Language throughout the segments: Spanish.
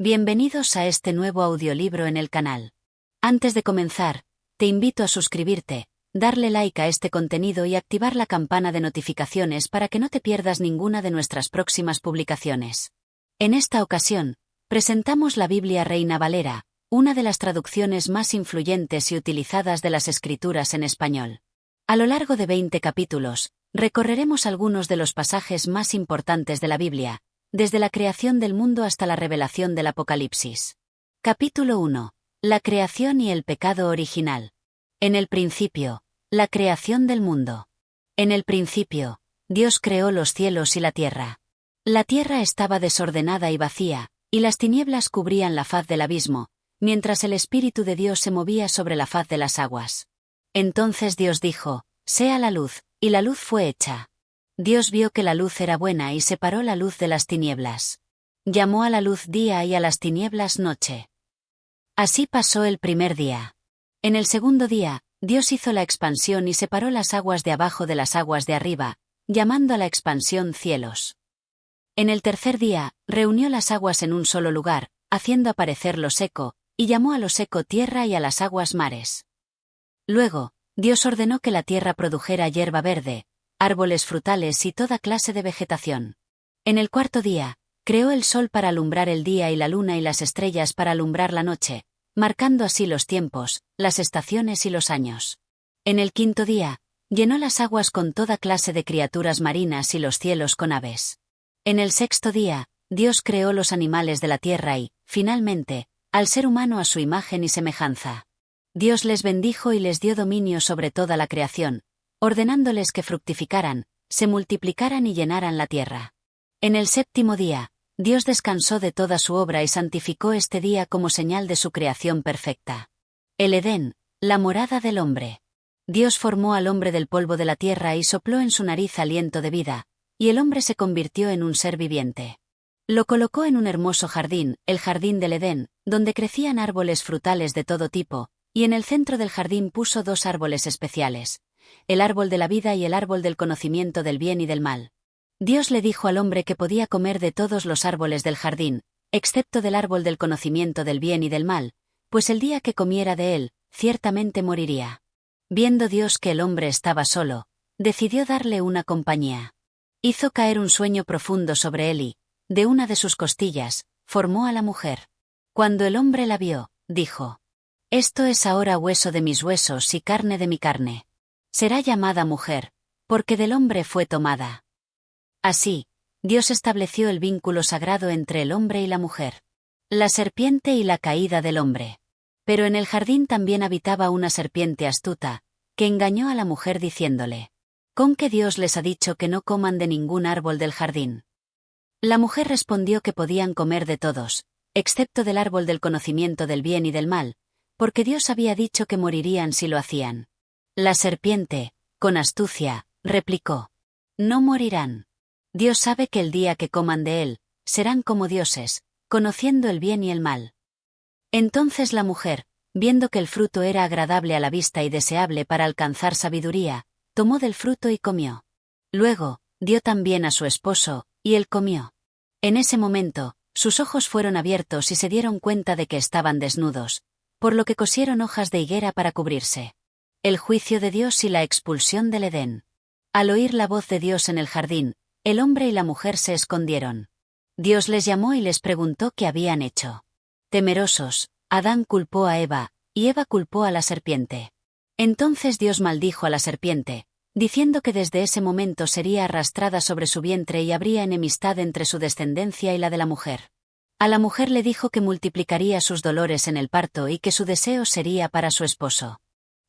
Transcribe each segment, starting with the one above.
Bienvenidos a este nuevo audiolibro en el canal. Antes de comenzar, te invito a suscribirte, darle like a este contenido y activar la campana de notificaciones para que no te pierdas ninguna de nuestras próximas publicaciones. En esta ocasión, presentamos la Biblia Reina Valera, una de las traducciones más influyentes y utilizadas de las Escrituras en español. A lo largo de 20 capítulos, recorreremos algunos de los pasajes más importantes de la Biblia, desde la creación del mundo hasta la revelación del Apocalipsis. Capítulo 1. La creación y el pecado original. En el principio, la creación del mundo. En el principio, Dios creó los cielos y la tierra. La tierra estaba desordenada y vacía, y las tinieblas cubrían la faz del abismo, mientras el Espíritu de Dios se movía sobre la faz de las aguas. Entonces Dios dijo: «Sea la luz», y la luz fue hecha. Dios vio que la luz era buena y separó la luz de las tinieblas. Llamó a la luz día y a las tinieblas noche. Así pasó el primer día. En el segundo día, Dios hizo la expansión y separó las aguas de abajo de las aguas de arriba, llamando a la expansión cielos. En el tercer día, reunió las aguas en un solo lugar, haciendo aparecer lo seco, y llamó a lo seco tierra y a las aguas mares. Luego, Dios ordenó que la tierra produjera hierba verde, árboles frutales y toda clase de vegetación. En el cuarto día, creó el sol para alumbrar el día y la luna y las estrellas para alumbrar la noche, marcando así los tiempos, las estaciones y los años. En el quinto día, llenó las aguas con toda clase de criaturas marinas y los cielos con aves. En el sexto día, Dios creó los animales de la tierra y, finalmente, al ser humano a su imagen y semejanza. Dios les bendijo y les dio dominio sobre toda la creación, ordenándoles que fructificaran, se multiplicaran y llenaran la tierra. En el séptimo día, Dios descansó de toda su obra y santificó este día como señal de su creación perfecta. El Edén, la morada del hombre. Dios formó al hombre del polvo de la tierra y sopló en su nariz aliento de vida, y el hombre se convirtió en un ser viviente. Lo colocó en un hermoso jardín, el jardín del Edén, donde crecían árboles frutales de todo tipo, y en el centro del jardín puso dos árboles especiales: el árbol de la vida y el árbol del conocimiento del bien y del mal. Dios le dijo al hombre que podía comer de todos los árboles del jardín, excepto del árbol del conocimiento del bien y del mal, pues el día que comiera de él, ciertamente moriría. Viendo Dios que el hombre estaba solo, decidió darle una compañía. Hizo caer un sueño profundo sobre él y, de una de sus costillas, formó a la mujer. Cuando el hombre la vio, dijo: «Esto es ahora hueso de mis huesos y carne de mi carne. Será llamada mujer, porque del hombre fue tomada». Así, Dios estableció el vínculo sagrado entre el hombre y la mujer. La serpiente y la caída del hombre. Pero en el jardín también habitaba una serpiente astuta, que engañó a la mujer diciéndole: «¿Con qué Dios les ha dicho que no coman de ningún árbol del jardín?». La mujer respondió que podían comer de todos, excepto del árbol del conocimiento del bien y del mal, porque Dios había dicho que morirían si lo hacían. La serpiente, con astucia, replicó: «No morirán. Dios sabe que el día que coman de él, serán como dioses, conociendo el bien y el mal». Entonces la mujer, viendo que el fruto era agradable a la vista y deseable para alcanzar sabiduría, tomó del fruto y comió. Luego, dio también a su esposo, y él comió. En ese momento, sus ojos fueron abiertos y se dieron cuenta de que estaban desnudos, por lo que cosieron hojas de higuera para cubrirse. El juicio de Dios y la expulsión del Edén. Al oír la voz de Dios en el jardín, el hombre y la mujer se escondieron. Dios les llamó y les preguntó qué habían hecho. Temerosos, Adán culpó a Eva, y Eva culpó a la serpiente. Entonces Dios maldijo a la serpiente, diciendo que desde ese momento sería arrastrada sobre su vientre y habría enemistad entre su descendencia y la de la mujer. A la mujer le dijo que multiplicaría sus dolores en el parto y que su deseo sería para su esposo.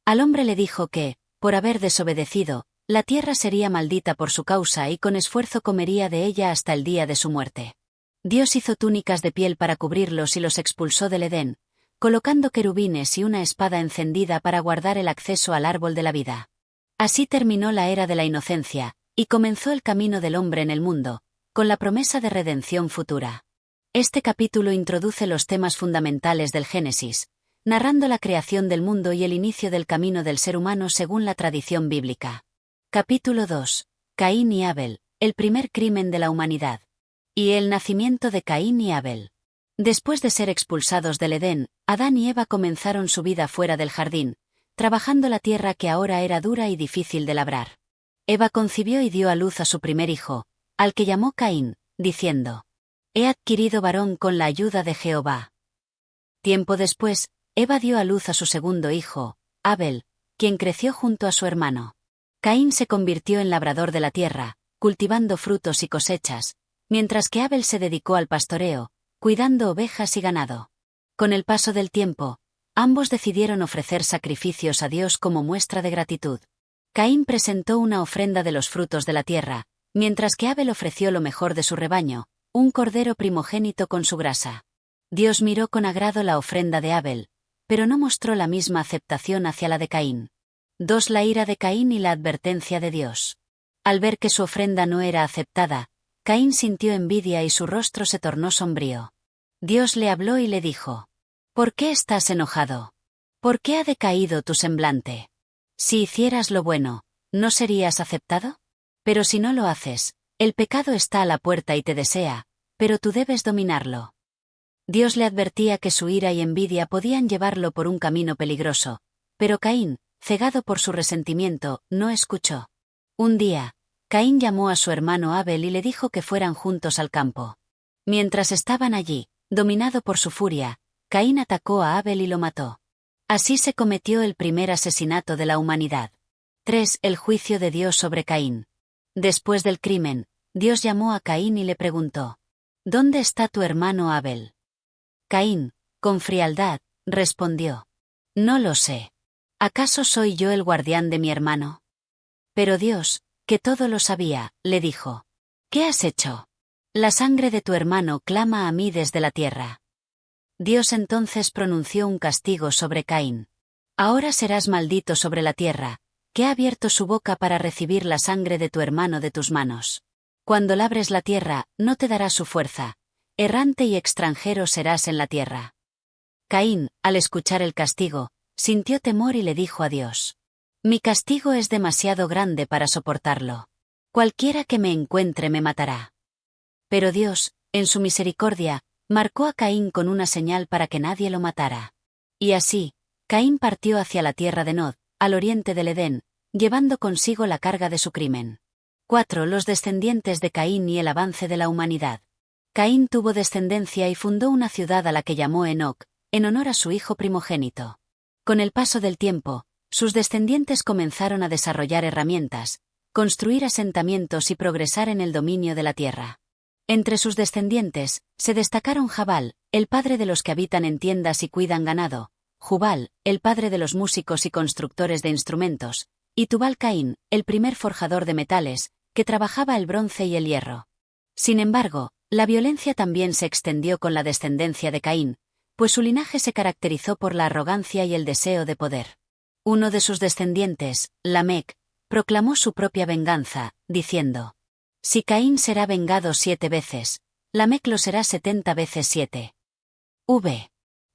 Al hombre le dijo que, por haber desobedecido, la tierra sería maldita por su causa y con esfuerzo comería de ella hasta el día de su muerte. Dios hizo túnicas de piel para cubrirlos y los expulsó del Edén, colocando querubines y una espada encendida para guardar el acceso al árbol de la vida. Así terminó la era de la inocencia, y comenzó el camino del hombre en el mundo, con la promesa de redención futura. Este capítulo introduce los temas fundamentales del Génesis, narrando la creación del mundo y el inicio del camino del ser humano según la tradición bíblica. Capítulo 2. Caín y Abel, el primer crimen de la humanidad. Y el nacimiento de Caín y Abel. Después de ser expulsados del Edén, Adán y Eva comenzaron su vida fuera del jardín, trabajando la tierra que ahora era dura y difícil de labrar. Eva concibió y dio a luz a su primer hijo, al que llamó Caín, diciendo: He adquirido varón con la ayuda de Jehová. Tiempo después, Eva dio a luz a su segundo hijo, Abel, quien creció junto a su hermano. Caín se convirtió en labrador de la tierra, cultivando frutos y cosechas, mientras que Abel se dedicó al pastoreo, cuidando ovejas y ganado. Con el paso del tiempo, ambos decidieron ofrecer sacrificios a Dios como muestra de gratitud. Caín presentó una ofrenda de los frutos de la tierra, mientras que Abel ofreció lo mejor de su rebaño, un cordero primogénito con su grasa. Dios miró con agrado la ofrenda de Abel, pero no mostró la misma aceptación hacia la de Caín. 2. La ira de Caín y la advertencia de Dios. Al ver que su ofrenda no era aceptada, Caín sintió envidia y su rostro se tornó sombrío. Dios le habló y le dijo: ¿Por qué estás enojado? ¿Por qué ha decaído tu semblante? Si hicieras lo bueno, ¿no serías aceptado? Pero si no lo haces, el pecado está a la puerta y te desea, pero tú debes dominarlo. Dios le advertía que su ira y envidia podían llevarlo por un camino peligroso, pero Caín, cegado por su resentimiento, no escuchó. Un día, Caín llamó a su hermano Abel y le dijo que fueran juntos al campo. Mientras estaban allí, dominado por su furia, Caín atacó a Abel y lo mató. Así se cometió el primer asesinato de la humanidad. 3. El juicio de Dios sobre Caín. Después del crimen, Dios llamó a Caín y le preguntó: ¿Dónde está tu hermano Abel? Caín, con frialdad, respondió: No lo sé. ¿Acaso soy yo el guardián de mi hermano? Pero Dios, que todo lo sabía, le dijo: ¿Qué has hecho? La sangre de tu hermano clama a mí desde la tierra. Dios entonces pronunció un castigo sobre Caín. Ahora serás maldito sobre la tierra, que ha abierto su boca para recibir la sangre de tu hermano de tus manos. Cuando labres la tierra, no te dará su fuerza. Errante y extranjero serás en la tierra. Caín, al escuchar el castigo, sintió temor y le dijo a Dios: Mi castigo es demasiado grande para soportarlo. Cualquiera que me encuentre me matará. Pero Dios, en su misericordia, marcó a Caín con una señal para que nadie lo matara. Y así, Caín partió hacia la tierra de Nod, al oriente del Edén, llevando consigo la carga de su crimen. 4. Los descendientes de Caín y el avance de la humanidad. Caín tuvo descendencia y fundó una ciudad a la que llamó Enoc, en honor a su hijo primogénito. Con el paso del tiempo, sus descendientes comenzaron a desarrollar herramientas, construir asentamientos y progresar en el dominio de la tierra. Entre sus descendientes, se destacaron Jabal, el padre de los que habitan en tiendas y cuidan ganado, Jubal, el padre de los músicos y constructores de instrumentos, y Tubal-Caín, el primer forjador de metales, que trabajaba el bronce y el hierro. Sin embargo, la violencia también se extendió con la descendencia de Caín, pues su linaje se caracterizó por la arrogancia y el deseo de poder. Uno de sus descendientes, Lamec, proclamó su propia venganza, diciendo: Si Caín será vengado 7 veces, Lamec lo será 70 veces 7.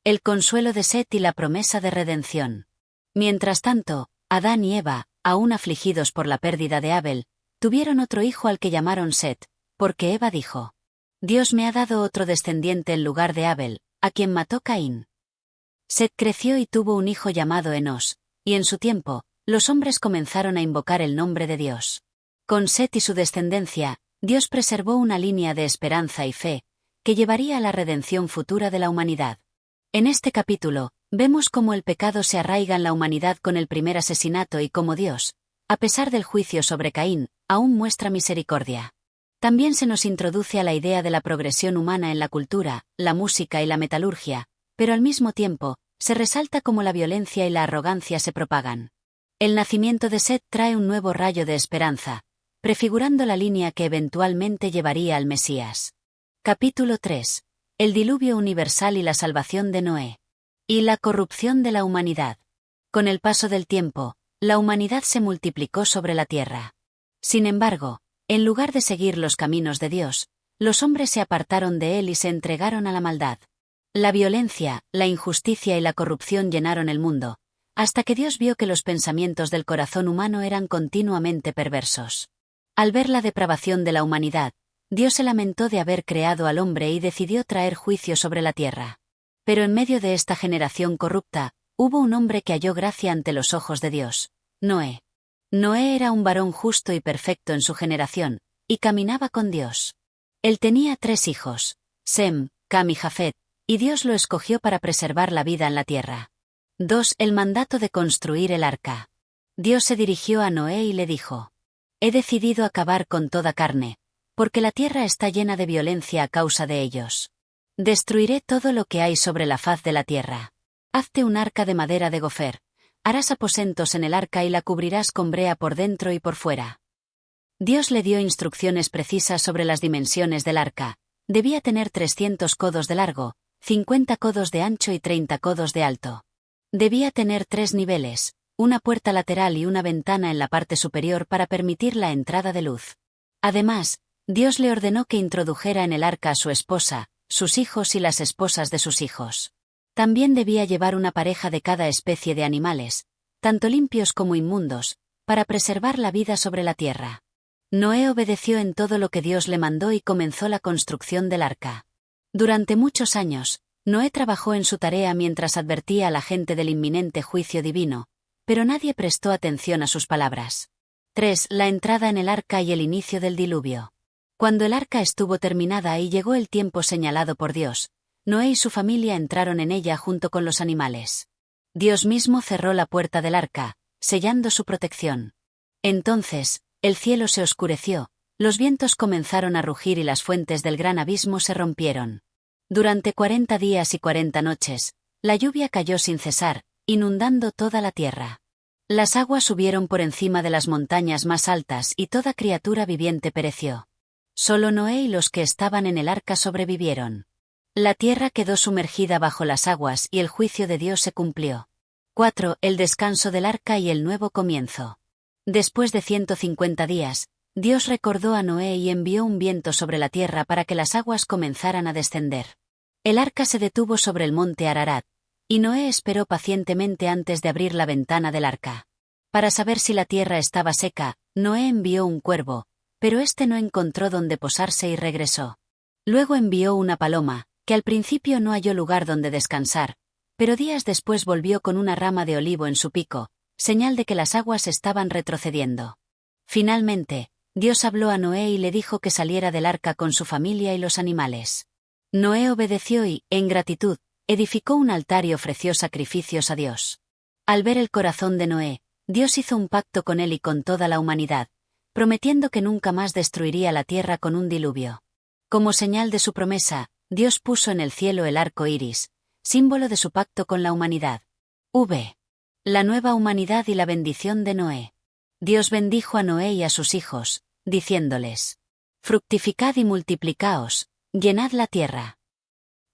El consuelo de Set y la promesa de redención. Mientras tanto, Adán y Eva, aún afligidos por la pérdida de Abel, tuvieron otro hijo al que llamaron Set, porque Eva dijo: Dios me ha dado otro descendiente en lugar de Abel, a quien mató Caín. Set creció y tuvo un hijo llamado Enos, y en su tiempo, los hombres comenzaron a invocar el nombre de Dios. Con Set y su descendencia, Dios preservó una línea de esperanza y fe, que llevaría a la redención futura de la humanidad. En este capítulo, vemos cómo el pecado se arraiga en la humanidad con el primer asesinato y cómo Dios, a pesar del juicio sobre Caín, aún muestra misericordia. También se nos introduce a la idea de la progresión humana en la cultura, la música y la metalurgia, pero al mismo tiempo, se resalta cómo la violencia y la arrogancia se propagan. El nacimiento de Set trae un nuevo rayo de esperanza, prefigurando la línea que eventualmente llevaría al Mesías. Capítulo 3. El diluvio universal y la salvación de Noé. Y la corrupción de la humanidad. Con el paso del tiempo, la humanidad se multiplicó sobre la tierra. Sin embargo, en lugar de seguir los caminos de Dios, los hombres se apartaron de él y se entregaron a la maldad. La violencia, la injusticia y la corrupción llenaron el mundo, hasta que Dios vio que los pensamientos del corazón humano eran continuamente perversos. Al ver la depravación de la humanidad, Dios se lamentó de haber creado al hombre y decidió traer juicio sobre la tierra. Pero en medio de esta generación corrupta, hubo un hombre que halló gracia ante los ojos de Dios: Noé. Noé era un varón justo y perfecto en su generación, y caminaba con Dios. Él tenía 3 hijos, Sem, Cam y Jafet, y Dios lo escogió para preservar la vida en la tierra. 2. El mandato de construir el arca. Dios se dirigió a Noé y le dijo: He decidido acabar con toda carne, porque la tierra está llena de violencia a causa de ellos. Destruiré todo lo que hay sobre la faz de la tierra. Hazte un arca de madera de gofer. Harás aposentos en el arca y la cubrirás con brea por dentro y por fuera. Dios le dio instrucciones precisas sobre las dimensiones del arca. Debía tener 300 codos de largo, 50 codos de ancho y 30 codos de alto. Debía tener 3 niveles, una puerta lateral y una ventana en la parte superior para permitir la entrada de luz. Además, Dios le ordenó que introdujera en el arca a su esposa, sus hijos y las esposas de sus hijos. También debía llevar una pareja de cada especie de animales, tanto limpios como inmundos, para preservar la vida sobre la tierra. Noé obedeció en todo lo que Dios le mandó y comenzó la construcción del arca. Durante muchos años, Noé trabajó en su tarea mientras advertía a la gente del inminente juicio divino, pero nadie prestó atención a sus palabras. 3. La entrada en el arca y el inicio del diluvio. Cuando el arca estuvo terminada y llegó el tiempo señalado por Dios, Noé y su familia entraron en ella junto con los animales. Dios mismo cerró la puerta del arca, sellando su protección. Entonces, el cielo se oscureció, los vientos comenzaron a rugir y las fuentes del gran abismo se rompieron. Durante 40 días y 40 noches, la lluvia cayó sin cesar, inundando toda la tierra. Las aguas subieron por encima de las montañas más altas y toda criatura viviente pereció. Solo Noé y los que estaban en el arca sobrevivieron. La tierra quedó sumergida bajo las aguas y el juicio de Dios se cumplió. 4. El descanso del arca y el nuevo comienzo. Después de 150 días, Dios recordó a Noé y envió un viento sobre la tierra para que las aguas comenzaran a descender. El arca se detuvo sobre el monte Ararat, y Noé esperó pacientemente antes de abrir la ventana del arca. Para saber si la tierra estaba seca, Noé envió un cuervo, pero éste no encontró dónde posarse y regresó. Luego envió una paloma, que al principio no halló lugar donde descansar, pero días después volvió con una rama de olivo en su pico, señal de que las aguas estaban retrocediendo. Finalmente, Dios habló a Noé y le dijo que saliera del arca con su familia y los animales. Noé obedeció y, en gratitud, edificó un altar y ofreció sacrificios a Dios. Al ver el corazón de Noé, Dios hizo un pacto con él y con toda la humanidad, prometiendo que nunca más destruiría la tierra con un diluvio. Como señal de su promesa, Dios puso en el cielo el arco iris, símbolo de su pacto con la humanidad. La nueva humanidad y la bendición de Noé. Dios bendijo a Noé y a sus hijos, diciéndoles: fructificad y multiplicaos, llenad la tierra.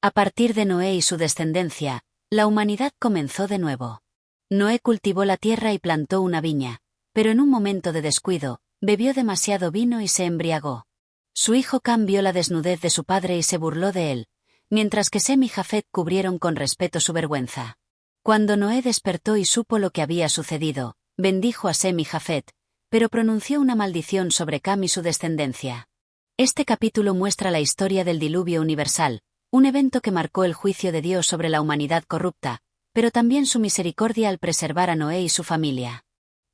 A partir de Noé y su descendencia, la humanidad comenzó de nuevo. Noé cultivó la tierra y plantó una viña, pero en un momento de descuido, bebió demasiado vino y se embriagó. Su hijo Cam vio la desnudez de su padre y se burló de él, mientras que Sem y Jafet cubrieron con respeto su vergüenza. Cuando Noé despertó y supo lo que había sucedido, bendijo a Sem y Jafet, pero pronunció una maldición sobre Cam y su descendencia. Este capítulo muestra la historia del diluvio universal, un evento que marcó el juicio de Dios sobre la humanidad corrupta, pero también su misericordia al preservar a Noé y su familia.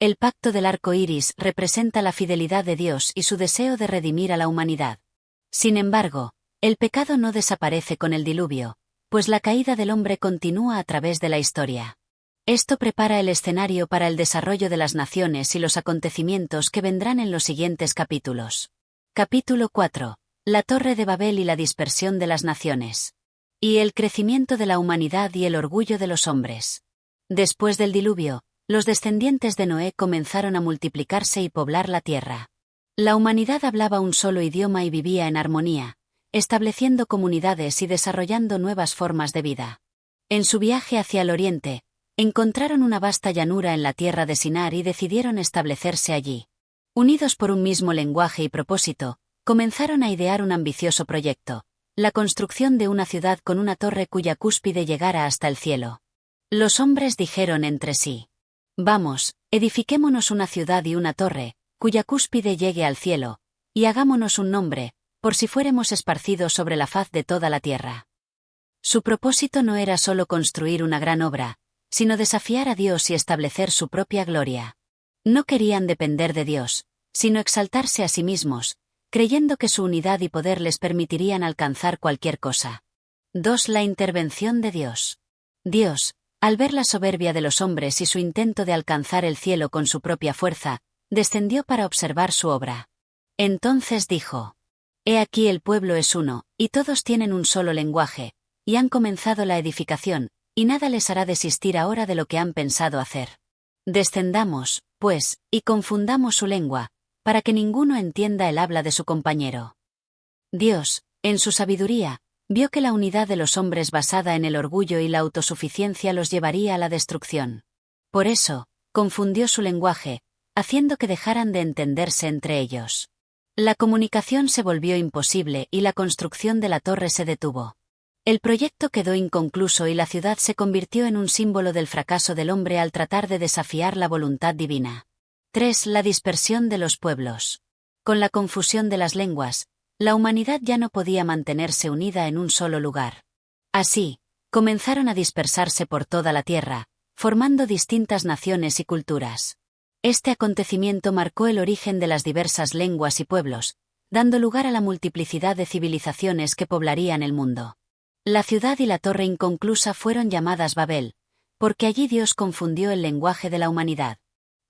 El pacto del arco iris representa la fidelidad de Dios y su deseo de redimir a la humanidad. Sin embargo, el pecado no desaparece con el diluvio, pues la caída del hombre continúa a través de la historia. Esto prepara el escenario para el desarrollo de las naciones y los acontecimientos que vendrán en los siguientes capítulos. Capítulo 4. La Torre de Babel y la dispersión de las naciones. Y el crecimiento de la humanidad y el orgullo de los hombres. Después del diluvio, los descendientes de Noé comenzaron a multiplicarse y poblar la tierra. La humanidad hablaba un solo idioma y vivía en armonía, estableciendo comunidades y desarrollando nuevas formas de vida. En su viaje hacia el oriente, encontraron una vasta llanura en la tierra de Sinar y decidieron establecerse allí. Unidos por un mismo lenguaje y propósito, comenzaron a idear un ambicioso proyecto: la construcción de una ciudad con una torre cuya cúspide llegara hasta el cielo. Los hombres dijeron entre sí: vamos, edifiquémonos una ciudad y una torre, cuya cúspide llegue al cielo, y hagámonos un nombre, por si fuéramos esparcidos sobre la faz de toda la tierra. Su propósito no era solo construir una gran obra, sino desafiar a Dios y establecer su propia gloria. No querían depender de Dios, sino exaltarse a sí mismos, creyendo que su unidad y poder les permitirían alcanzar cualquier cosa. 2. La intervención de Dios. Dios, al ver la soberbia de los hombres y su intento de alcanzar el cielo con su propia fuerza, descendió para observar su obra. Entonces dijo: He aquí el pueblo es uno, y todos tienen un solo lenguaje, y han comenzado la edificación, y nada les hará desistir ahora de lo que han pensado hacer. Descendamos, pues, y confundamos su lengua, para que ninguno entienda el habla de su compañero. Dios, en su sabiduría, vio que la unidad de los hombres basada en el orgullo y la autosuficiencia los llevaría a la destrucción. Por eso, confundió su lenguaje, haciendo que dejaran de entenderse entre ellos. La comunicación se volvió imposible y la construcción de la torre se detuvo. El proyecto quedó inconcluso y la ciudad se convirtió en un símbolo del fracaso del hombre al tratar de desafiar la voluntad divina. 3. La dispersión de los pueblos. Con la confusión de las lenguas, la humanidad ya no podía mantenerse unida en un solo lugar. Así, comenzaron a dispersarse por toda la tierra, formando distintas naciones y culturas. Este acontecimiento marcó el origen de las diversas lenguas y pueblos, dando lugar a la multiplicidad de civilizaciones que poblarían el mundo. La ciudad y la torre inconclusa fueron llamadas Babel, porque allí Dios confundió el lenguaje de la humanidad.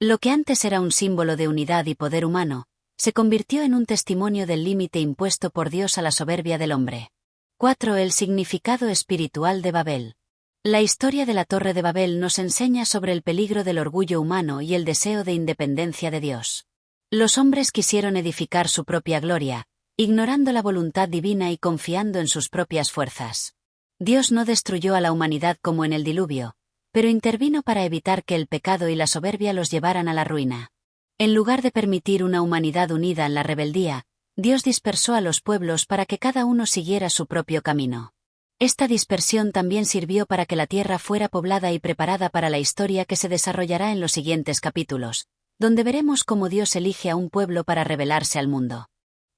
Lo que antes era un símbolo de unidad y poder humano, se convirtió en un testimonio del límite impuesto por Dios a la soberbia del hombre. 4. El significado espiritual de Babel. La historia de la Torre de Babel nos enseña sobre el peligro del orgullo humano y el deseo de independencia de Dios. Los hombres quisieron edificar su propia gloria, ignorando la voluntad divina y confiando en sus propias fuerzas. Dios no destruyó a la humanidad como en el diluvio, pero intervino para evitar que el pecado y la soberbia los llevaran a la ruina. En lugar de permitir una humanidad unida en la rebeldía, Dios dispersó a los pueblos para que cada uno siguiera su propio camino. Esta dispersión también sirvió para que la tierra fuera poblada y preparada para la historia que se desarrollará en los siguientes capítulos, donde veremos cómo Dios elige a un pueblo para revelarse al mundo.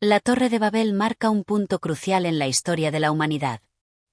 La Torre de Babel marca un punto crucial en la historia de la humanidad.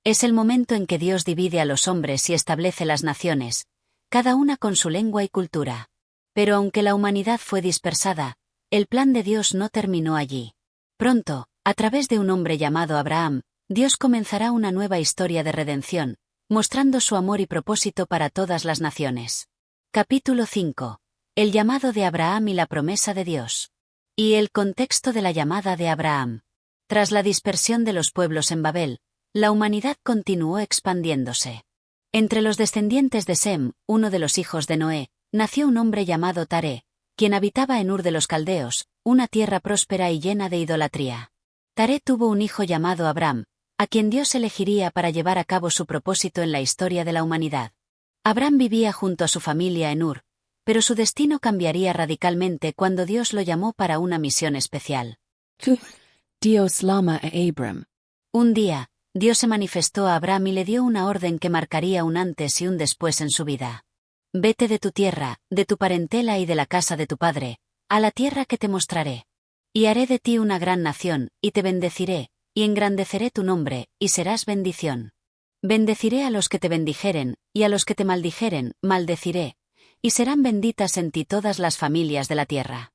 Es el momento en que Dios divide a los hombres y establece las naciones, cada una con su lengua y cultura. Pero aunque la humanidad fue dispersada, el plan de Dios no terminó allí. Pronto, a través de un hombre llamado Abraham, Dios comenzará una nueva historia de redención, mostrando su amor y propósito para todas las naciones. Capítulo 5. El llamado de Abraham y la promesa de Dios. Y el contexto de la llamada de Abraham. Tras la dispersión de los pueblos en Babel, la humanidad continuó expandiéndose. Entre los descendientes de Sem, uno de los hijos de Noé, nació un hombre llamado Taré, quien habitaba en Ur de los Caldeos, una tierra próspera y llena de idolatría. Taré tuvo un hijo llamado Abram, a quien Dios elegiría para llevar a cabo su propósito en la historia de la humanidad. Abram vivía junto a su familia en Ur, pero su destino cambiaría radicalmente cuando Dios lo llamó para una misión especial. Dios llama a Abram. Un día, Dios se manifestó a Abram y le dio una orden que marcaría un antes y un después en su vida. Vete de tu tierra, de tu parentela y de la casa de tu padre, a la tierra que te mostraré. Y haré de ti una gran nación, y te bendeciré, y engrandeceré tu nombre, y serás bendición. Bendeciré a los que te bendijeren, y a los que te maldijeren, maldeciré, y serán benditas en ti todas las familias de la tierra.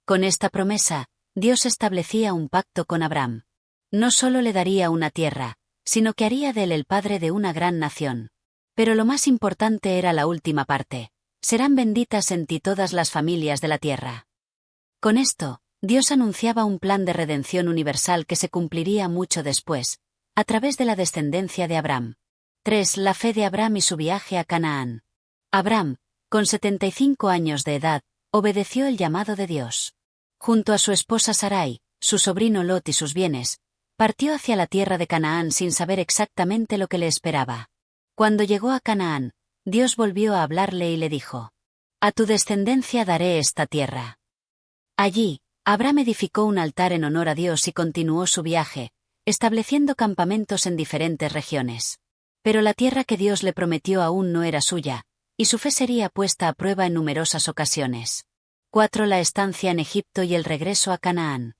Con esta promesa, Dios establecía un pacto con Abram. No solo le daría una tierra, sino que haría de él el padre de una gran nación. Pero lo más importante era la última parte: serán benditas en ti todas las familias de la tierra. Con esto, Dios anunciaba un plan de redención universal que se cumpliría mucho después, a través de la descendencia de Abram. 3. La fe de Abram y su viaje a Canaán. Abram, con 75 años de edad, obedeció el llamado de Dios. Junto a su esposa Sarai, su sobrino Lot y sus bienes, partió hacia la tierra de Canaán sin saber exactamente lo que le esperaba. Cuando llegó a Canaán, Dios volvió a hablarle y le dijo: A tu descendencia daré esta tierra. Allí, Abram edificó un altar en honor a Dios y continuó su viaje, estableciendo campamentos en diferentes regiones. Pero la tierra que Dios le prometió aún no era suya, y su fe sería puesta a prueba en numerosas ocasiones. 4. La estancia en Egipto y el regreso a Canaán.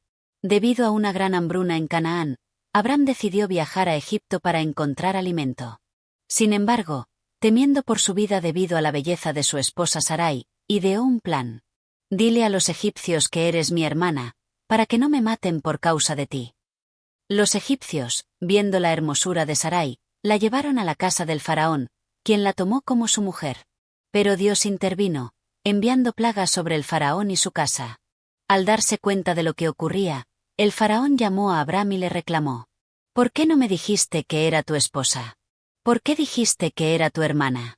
Debido a una gran hambruna en Canaán, Abram decidió viajar a Egipto para encontrar alimento. Sin embargo, temiendo por su vida debido a la belleza de su esposa Sarai, ideó un plan. Dile a los egipcios que eres mi hermana, para que no me maten por causa de ti. Los egipcios, viendo la hermosura de Sarai, la llevaron a la casa del faraón, quien la tomó como su mujer. Pero Dios intervino, enviando plagas sobre el faraón y su casa. Al darse cuenta de lo que ocurría, el faraón llamó a Abram y le reclamó: ¿Por qué no me dijiste que era tu esposa? ¿Por qué dijiste que era tu hermana?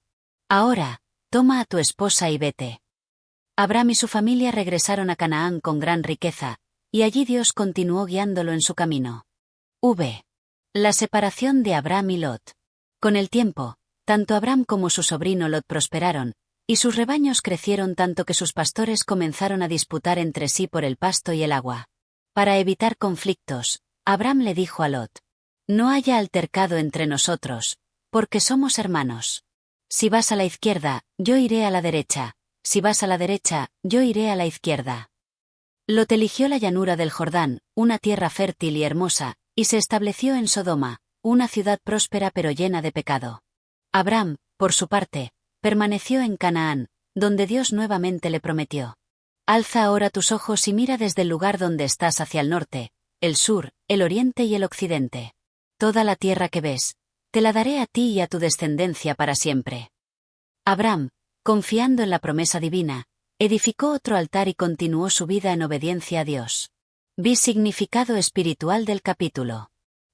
Ahora, toma a tu esposa y vete. Abram y su familia regresaron a Canaán con gran riqueza, y allí Dios continuó guiándolo en su camino. La separación de Abram y Lot. Con el tiempo, tanto Abram como su sobrino Lot prosperaron, y sus rebaños crecieron tanto que sus pastores comenzaron a disputar entre sí por el pasto y el agua. Para evitar conflictos, Abram le dijo a Lot: No haya altercado entre nosotros, porque somos hermanos. Si vas a la izquierda, yo iré a la derecha; si vas a la derecha, yo iré a la izquierda. Lot eligió la llanura del Jordán, una tierra fértil y hermosa, y se estableció en Sodoma, una ciudad próspera pero llena de pecado. Abram, por su parte, permaneció en Canaán, donde Dios nuevamente le prometió: Alza ahora tus ojos y mira desde el lugar donde estás hacia el norte, el sur, el oriente y el occidente. Toda la tierra que ves, te la daré a ti y a tu descendencia para siempre. Abram, confiando en la promesa divina, edificó otro altar y continuó su vida en obediencia a Dios. Significado espiritual del capítulo.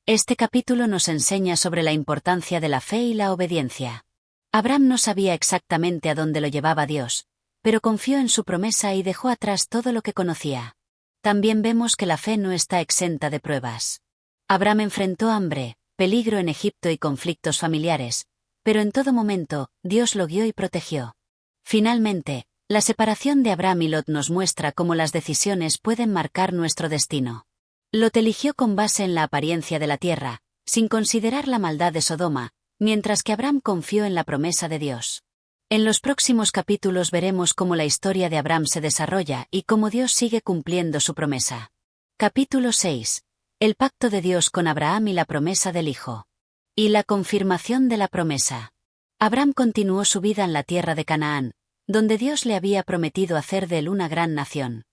Este capítulo nos enseña sobre la importancia de la fe y la obediencia. Abram no sabía exactamente a dónde lo llevaba Dios, pero confió en su promesa y dejó atrás todo lo que conocía. También vemos que la fe no está exenta de pruebas. Abram enfrentó hambre, peligro en Egipto y conflictos familiares, pero en todo momento, Dios lo guió y protegió. Finalmente, la separación de Abram y Lot nos muestra cómo las decisiones pueden marcar nuestro destino. Lot eligió con base en la apariencia de la tierra, sin considerar la maldad de Sodoma, mientras que Abram confió en la promesa de Dios. En los próximos capítulos veremos cómo la historia de Abram se desarrolla y cómo Dios sigue cumpliendo su promesa. Capítulo 6. El pacto de Dios con Abraham y la promesa del Hijo. Y la confirmación de la promesa. Abram continuó su vida en la tierra de Canaán, donde Dios le había prometido hacer de él una gran nación.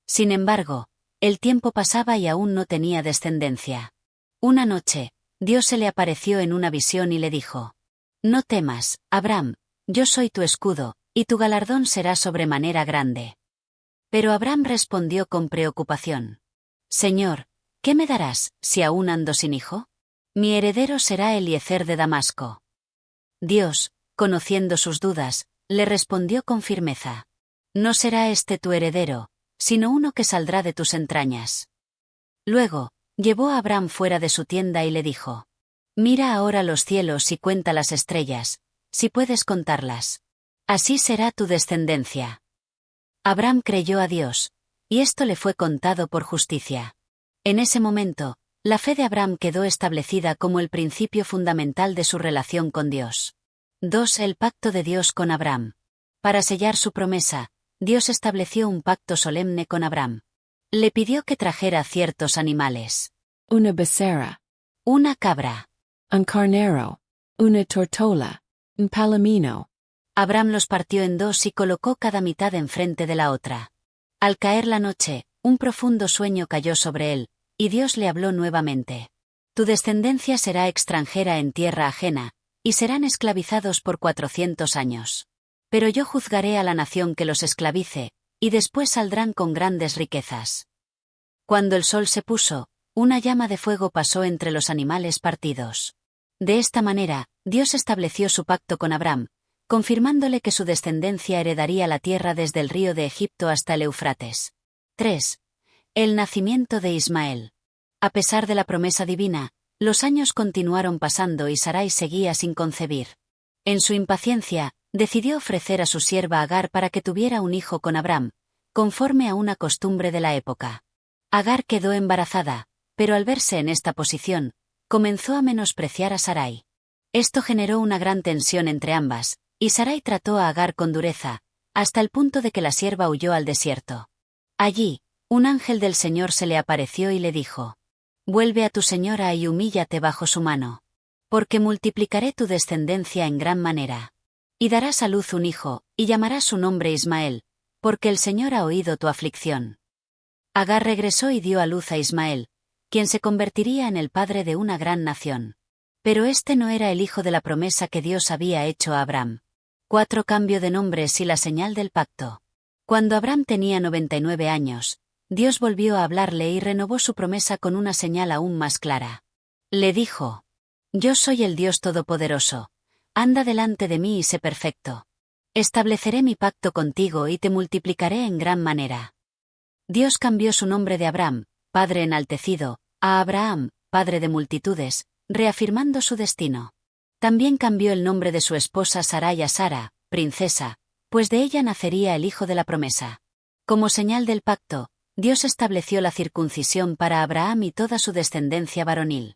Sin embargo, el tiempo pasaba y aún no tenía descendencia. Una noche, Dios se le apareció en una visión y le dijo: No temas, Abram, yo soy tu escudo, y tu galardón será sobremanera grande. Pero Abram respondió con preocupación: Señor, ¿qué me darás, si aún ando sin hijo? Mi heredero será Eliezer de Damasco. Dios, conociendo sus dudas, le respondió con firmeza: No será este tu heredero, sino uno que saldrá de tus entrañas. Luego, llevó a Abram fuera de su tienda y le dijo: Mira ahora los cielos y cuenta las estrellas, si puedes contarlas. Así será tu descendencia. Abram creyó a Dios, y esto le fue contado por justicia. En ese momento, la fe de Abram quedó establecida como el principio fundamental de su relación con Dios. 2. El pacto de Dios con Abram. Para sellar su promesa, Dios estableció un pacto solemne con Abram. Le pidió que trajera ciertos animales. Una becerra. Una cabra. Un carnero. Una tortola. Un palomino. Abram los partió en dos y colocó cada mitad enfrente de la otra. Al caer la noche, un profundo sueño cayó sobre él, y Dios le habló nuevamente: Tu descendencia será extranjera en tierra ajena, y serán esclavizados por 400 años. Pero yo juzgaré a la nación que los esclavice, y después saldrán con grandes riquezas. Cuando el sol se puso, una llama de fuego pasó entre los animales partidos. De esta manera, Dios estableció su pacto con Abram, confirmándole que su descendencia heredaría la tierra desde el río de Egipto hasta el Éufrates. 3. El nacimiento de Ismael. A pesar de la promesa divina, los años continuaron pasando y Sarai seguía sin concebir. En su impaciencia, decidió ofrecer a su sierva Agar para que tuviera un hijo con Abram, conforme a una costumbre de la época. Agar quedó embarazada, pero al verse en esta posición, comenzó a menospreciar a Sarai. Esto generó una gran tensión entre ambas, y Sarai trató a Agar con dureza, hasta el punto de que la sierva huyó al desierto. Allí, Un ángel del Señor se le apareció y le dijo: Vuelve a tu señora y humíllate bajo su mano. Porque multiplicaré tu descendencia en gran manera. Y darás a luz un hijo, y llamarás su nombre Ismael, porque el Señor ha oído tu aflicción. Agar regresó y dio a luz a Ismael, quien se convertiría en el padre de una gran nación. Pero este no era el hijo de la promesa que Dios había hecho a Abraham. 4. Cambio de nombres y la señal del pacto. Cuando Abraham tenía 99 años, Dios volvió a hablarle y renovó su promesa con una señal aún más clara. Le dijo: Yo soy el Dios Todopoderoso. Anda delante de mí y sé perfecto. Estableceré mi pacto contigo y te multiplicaré en gran manera. Dios cambió su nombre de Abraham, padre enaltecido, a Abraham, padre de multitudes, reafirmando su destino. También cambió el nombre de su esposa Sarai a Sara, princesa, pues de ella nacería el hijo de la promesa. Como señal del pacto, Dios estableció la circuncisión para Abraham y toda su descendencia varonil.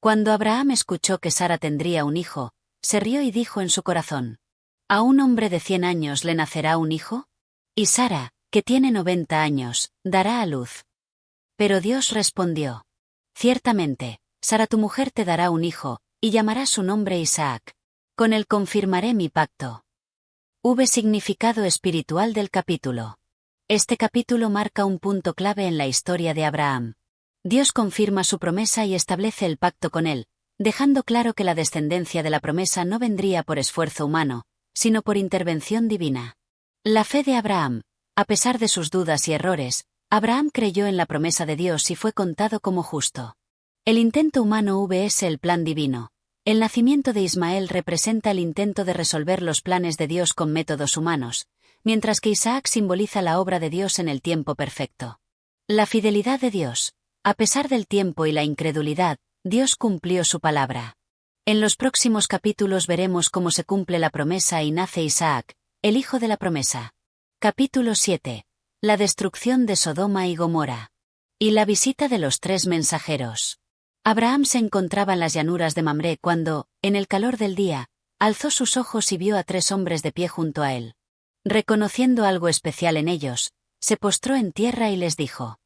Cuando Abraham escuchó que Sara tendría un hijo, se rió y dijo en su corazón: ¿A un hombre de 100 años le nacerá un hijo? Y Sara, que tiene 90 años, dará a luz. Pero Dios respondió: Ciertamente, Sara tu mujer te dará un hijo, y llamarás su nombre Isaac. Con él confirmaré mi pacto. Significado espiritual del capítulo. Este capítulo marca un punto clave en la historia de Abraham. Dios confirma su promesa y establece el pacto con él, dejando claro que la descendencia de la promesa no vendría por esfuerzo humano, sino por intervención divina. La fe de Abraham. A pesar de sus dudas y errores, Abraham creyó en la promesa de Dios y fue contado como justo. El intento humano vs el plan divino. El nacimiento de Ismael representa el intento de resolver los planes de Dios con métodos humanos, mientras que Isaac simboliza la obra de Dios en el tiempo perfecto. La fidelidad de Dios. A pesar del tiempo y la incredulidad, Dios cumplió su palabra. En los próximos capítulos veremos cómo se cumple la promesa y nace Isaac, el hijo de la promesa. Capítulo 7. La destrucción de Sodoma y Gomorra. Y la visita de los 3 mensajeros. Abraham se encontraba en las llanuras de Mamré cuando, en el calor del día, alzó sus ojos y vio a 3 hombres de pie junto a él. Reconociendo algo especial en ellos, se postró en tierra y les dijo: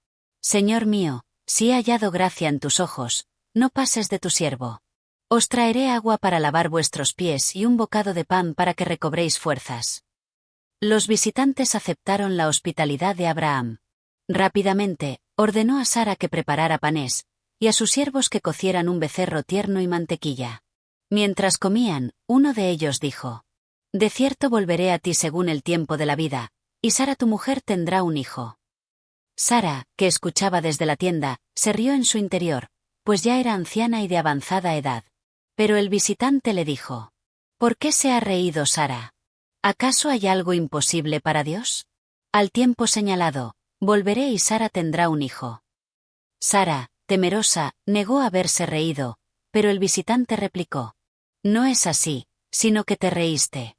Señor mío, si he hallado gracia en tus ojos, no pases de tu siervo. Os traeré agua para lavar vuestros pies y un bocado de pan para que recobréis fuerzas. Los visitantes aceptaron la hospitalidad de Abraham. Rápidamente, ordenó a Sara que preparara panés, y a sus siervos que cocieran un becerro tierno y mantequilla. Mientras comían, uno de ellos dijo: De cierto volveré a ti según el tiempo de la vida, y Sara tu mujer tendrá un hijo. Sara, que escuchaba desde la tienda, se rió en su interior, pues ya era anciana y de avanzada edad. Pero el visitante le dijo: ¿Por qué se ha reído Sara? ¿Acaso hay algo imposible para Dios? Al tiempo señalado, volveré y Sara tendrá un hijo. Sara, temerosa, negó haberse reído, pero el visitante replicó: No es así, sino que te reíste.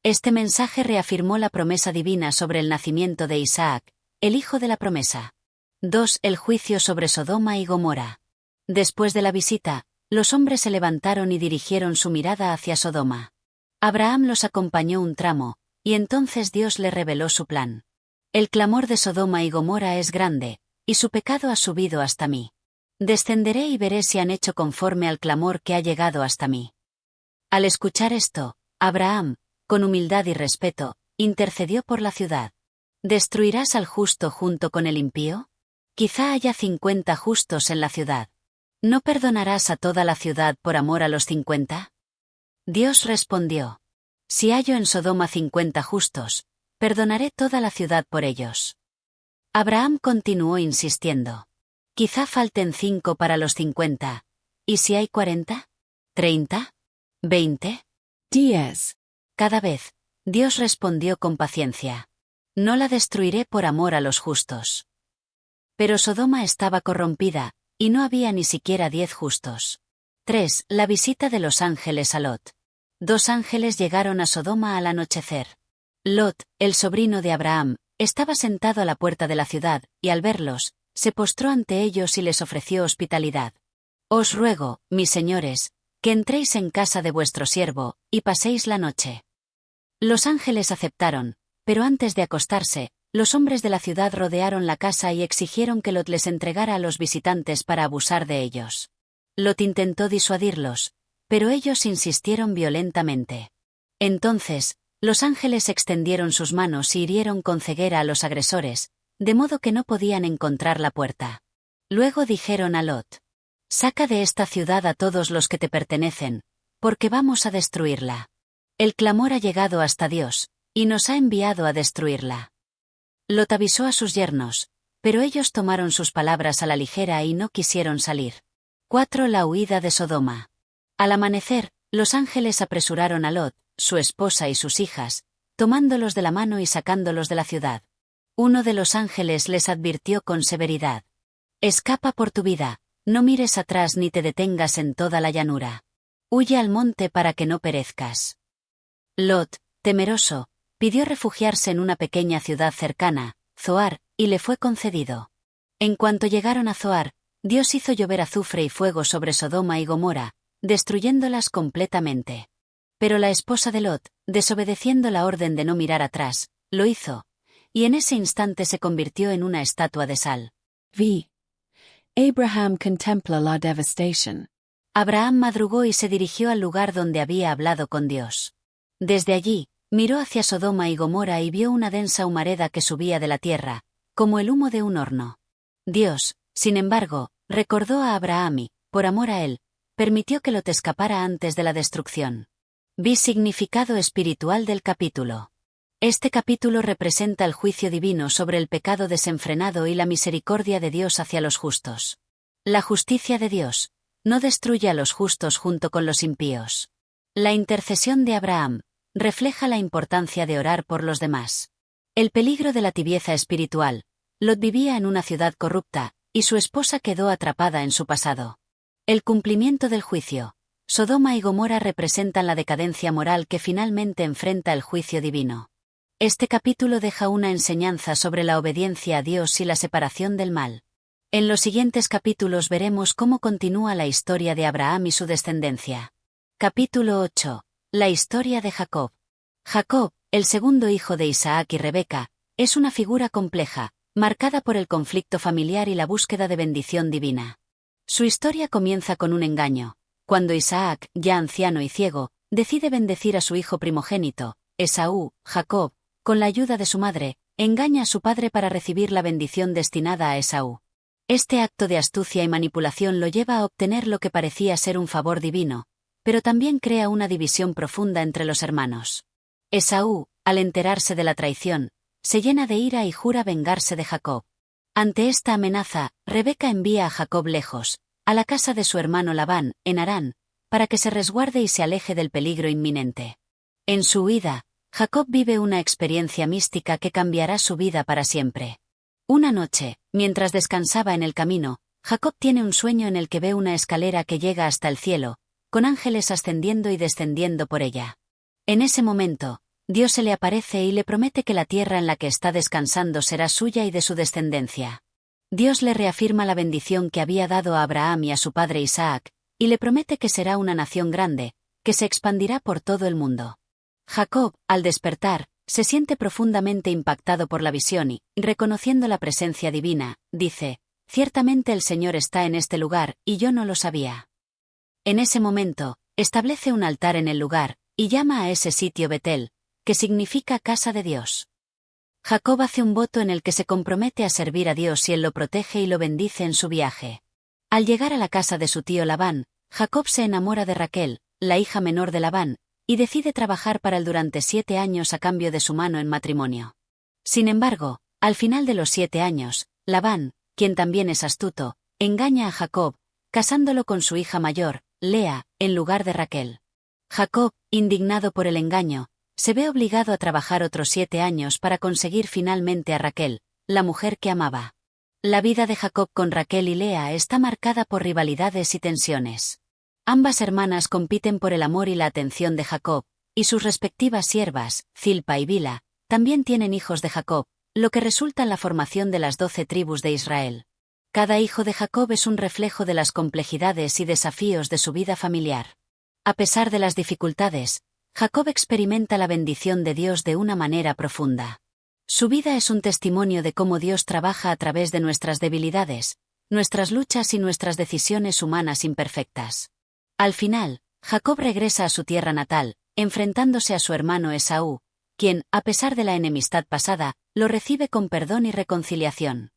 Este mensaje reafirmó la promesa divina sobre el nacimiento de Isaac, el hijo de la promesa. 2. El juicio sobre Sodoma y Gomorra. Después de la visita, los hombres se levantaron y dirigieron su mirada hacia Sodoma. Abraham los acompañó un tramo, y entonces Dios le reveló su plan. El clamor de Sodoma y Gomorra es grande, y su pecado ha subido hasta mí. Descenderé y veré si han hecho conforme al clamor que ha llegado hasta mí. Al escuchar esto, Abraham, con humildad y respeto, intercedió por la ciudad. ¿Destruirás al justo junto con el impío? Quizá haya 50 justos en la ciudad. ¿No perdonarás a toda la ciudad por amor a los 50? Dios respondió: Si hallo en Sodoma 50 justos, perdonaré toda la ciudad por ellos. Abraham continuó insistiendo: Quizá falten 5 para los 50. ¿Y si hay 40? ¿30? ¿20? 10. Cada vez, Dios respondió con paciencia: No la destruiré por amor a los justos. Pero Sodoma estaba corrompida, y no había ni siquiera 10 justos. 3. La visita de los ángeles a Lot. 2 ángeles llegaron a Sodoma al anochecer. Lot, el sobrino de Abraham, estaba sentado a la puerta de la ciudad, y al verlos, se postró ante ellos y les ofreció hospitalidad. Os ruego, mis señores, que entréis en casa de vuestro siervo, y paséis la noche. Los ángeles aceptaron, pero antes de acostarse, los hombres de la ciudad rodearon la casa y exigieron que Lot les entregara a los visitantes para abusar de ellos. Lot intentó disuadirlos, pero ellos insistieron violentamente. Entonces, los ángeles extendieron sus manos y hirieron con ceguera a los agresores, de modo que no podían encontrar la puerta. Luego dijeron a Lot: «Saca de esta ciudad a todos los que te pertenecen, porque vamos a destruirla. El clamor ha llegado hasta Dios, y nos ha enviado a destruirla». Lot avisó a sus yernos, pero ellos tomaron sus palabras a la ligera y no quisieron salir. 4. La huida de Sodoma. Al amanecer, los ángeles apresuraron a Lot, su esposa y sus hijas, tomándolos de la mano y sacándolos de la ciudad. Uno de los ángeles les advirtió con severidad: «Escapa por tu vida, no mires atrás ni te detengas en toda la llanura. Huye al monte para que no perezcas». Lot, temeroso, pidió refugiarse en una pequeña ciudad cercana, Zoar, y le fue concedido. En cuanto llegaron a Zoar, Dios hizo llover azufre y fuego sobre Sodoma y Gomorra, destruyéndolas completamente. Pero la esposa de Lot, desobedeciendo la orden de no mirar atrás, lo hizo, y en ese instante se convirtió en una estatua de sal. V. Abraham contempla la devastation. Abraham madrugó y se dirigió al lugar donde había hablado con Dios. Desde allí, miró hacia Sodoma y Gomorra y vio una densa humareda que subía de la tierra, como el humo de un horno. Dios, sin embargo, recordó a Abraham y, por amor a él, permitió que Lot escapara antes de la destrucción. Vi significado espiritual del capítulo. Este capítulo representa el juicio divino sobre el pecado desenfrenado y la misericordia de Dios hacia los justos. La justicia de Dios no destruye a los justos junto con los impíos. La intercesión de Abraham refleja la importancia de orar por los demás. El peligro de la tibieza espiritual. Lot vivía en una ciudad corrupta, y su esposa quedó atrapada en su pasado. El cumplimiento del juicio. Sodoma y Gomorra representan la decadencia moral que finalmente enfrenta el juicio divino. Este capítulo deja una enseñanza sobre la obediencia a Dios y la separación del mal. En los siguientes capítulos veremos cómo continúa la historia de Abraham y su descendencia. Capítulo 8. La historia de Jacob. Jacob, el segundo hijo de Isaac y Rebeca, es una figura compleja, marcada por el conflicto familiar y la búsqueda de bendición divina. Su historia comienza con un engaño, cuando Isaac, ya anciano y ciego, decide bendecir a su hijo primogénito, Esaú. Jacob, con la ayuda de su madre, engaña a su padre para recibir la bendición destinada a Esaú. Este acto de astucia y manipulación lo lleva a obtener lo que parecía ser un favor divino, pero también crea una división profunda entre los hermanos. Esaú, al enterarse de la traición, se llena de ira y jura vengarse de Jacob. Ante esta amenaza, Rebeca envía a Jacob lejos, a la casa de su hermano Labán, en Harán, para que se resguarde y se aleje del peligro inminente. En su huida, Jacob vive una experiencia mística que cambiará su vida para siempre. Una noche, mientras descansaba en el camino, Jacob tiene un sueño en el que ve una escalera que llega hasta el cielo, con ángeles ascendiendo y descendiendo por ella. En ese momento, Dios se le aparece y le promete que la tierra en la que está descansando será suya y de su descendencia. Dios le reafirma la bendición que había dado a Abraham y a su padre Isaac, y le promete que será una nación grande, que se expandirá por todo el mundo. Jacob, al despertar, se siente profundamente impactado por la visión y, reconociendo la presencia divina, dice: «Ciertamente el Señor está en este lugar, y yo no lo sabía». En ese momento, establece un altar en el lugar, y llama a ese sitio Betel, que significa casa de Dios. Jacob hace un voto en el que se compromete a servir a Dios y él lo protege y lo bendice en su viaje. Al llegar a la casa de su tío Labán, Jacob se enamora de Raquel, la hija menor de Labán, y decide trabajar para él durante 7 años a cambio de su mano en matrimonio. Sin embargo, al final de los 7 años, Labán, quien también es astuto, engaña a Jacob, casándolo con su hija mayor, Lea, en lugar de Raquel. Jacob, indignado por el engaño, se ve obligado a trabajar otros 7 años para conseguir finalmente a Raquel, la mujer que amaba. La vida de Jacob con Raquel y Lea está marcada por rivalidades y tensiones. Ambas hermanas compiten por el amor y la atención de Jacob, y sus respectivas siervas, Zilpa y Bila, también tienen hijos de Jacob, lo que resulta en la formación de las 12 tribus de Israel. Cada hijo de Jacob es un reflejo de las complejidades y desafíos de su vida familiar. A pesar de las dificultades, Jacob experimenta la bendición de Dios de una manera profunda. Su vida es un testimonio de cómo Dios trabaja a través de nuestras debilidades, nuestras luchas y nuestras decisiones humanas imperfectas. Al final, Jacob regresa a su tierra natal, enfrentándose a su hermano Esaú, quien, a pesar de la enemistad pasada, lo recibe con perdón y reconciliación.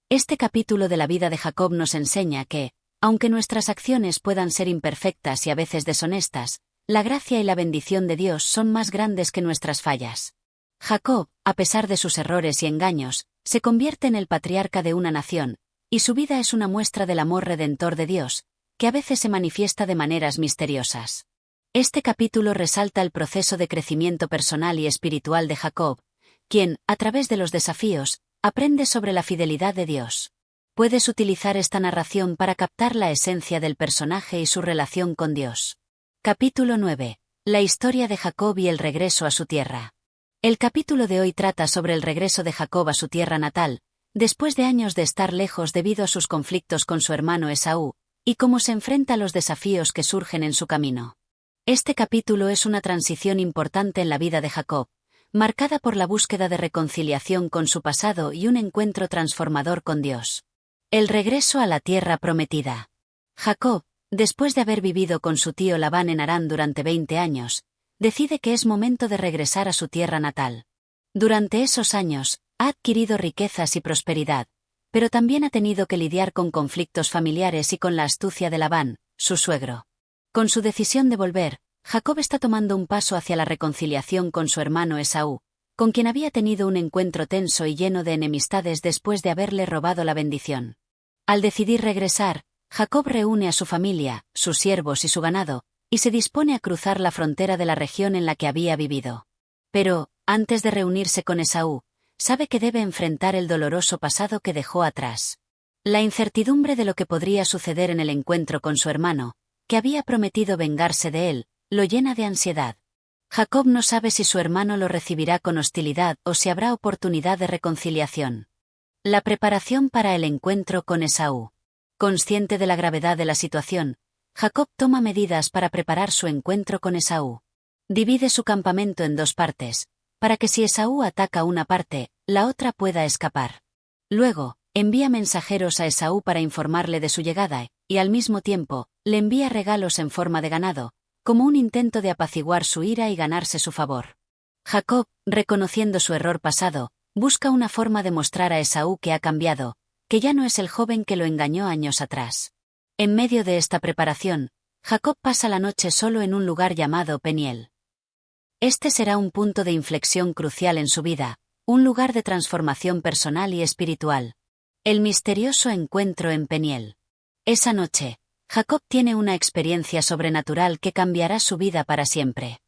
Este capítulo de la vida de Jacob nos enseña que, aunque nuestras acciones puedan ser imperfectas y a veces deshonestas, la gracia y la bendición de Dios son más grandes que nuestras fallas. Jacob, a pesar de sus errores y engaños, se convierte en el patriarca de una nación, y su vida es una muestra del amor redentor de Dios, que a veces se manifiesta de maneras misteriosas. Este capítulo resalta el proceso de crecimiento personal y espiritual de Jacob, quien, a través de los desafíos, aprende sobre la fidelidad de Dios. Puedes utilizar esta narración para captar la esencia del personaje y su relación con Dios. Capítulo 9. La historia de Jacob y el regreso a su tierra. El capítulo de hoy trata sobre el regreso de Jacob a su tierra natal, después de años de estar lejos debido a sus conflictos con su hermano Esaú, y cómo se enfrenta a los desafíos que surgen en su camino. Este capítulo es una transición importante en la vida de Jacob, marcada por la búsqueda de reconciliación con su pasado y un encuentro transformador con Dios. El regreso a la tierra prometida. Jacob, después de haber vivido con su tío Labán en Harán durante 20 años, decide que es momento de regresar a su tierra natal. Durante esos años, ha adquirido riquezas y prosperidad, pero también ha tenido que lidiar con conflictos familiares y con la astucia de Labán, su suegro. Con su decisión de volver, Jacob está tomando un paso hacia la reconciliación con su hermano Esaú, con quien había tenido un encuentro tenso y lleno de enemistades después de haberle robado la bendición. Al decidir regresar, Jacob reúne a su familia, sus siervos y su ganado, y se dispone a cruzar la frontera de la región en la que había vivido. Pero, antes de reunirse con Esaú, sabe que debe enfrentar el doloroso pasado que dejó atrás. La incertidumbre de lo que podría suceder en el encuentro con su hermano, que había prometido vengarse de él, lo llena de ansiedad. Jacob no sabe si su hermano lo recibirá con hostilidad o si habrá oportunidad de reconciliación. La preparación para el encuentro con Esaú. Consciente de la gravedad de la situación, Jacob toma medidas para preparar su encuentro con Esaú. Divide su campamento en dos partes, para que si Esaú ataca una parte, la otra pueda escapar. Luego, envía mensajeros a Esaú para informarle de su llegada, y al mismo tiempo, le envía regalos en forma de ganado, como un intento de apaciguar su ira y ganarse su favor. Jacob, reconociendo su error pasado, busca una forma de mostrar a Esaú que ha cambiado, que ya no es el joven que lo engañó años atrás. En medio de esta preparación, Jacob pasa la noche solo en un lugar llamado Peniel. Este será un punto de inflexión crucial en su vida, un lugar de transformación personal y espiritual. El misterioso encuentro en Peniel. Esa noche, Jacob tiene una experiencia sobrenatural que cambiará su vida para siempre.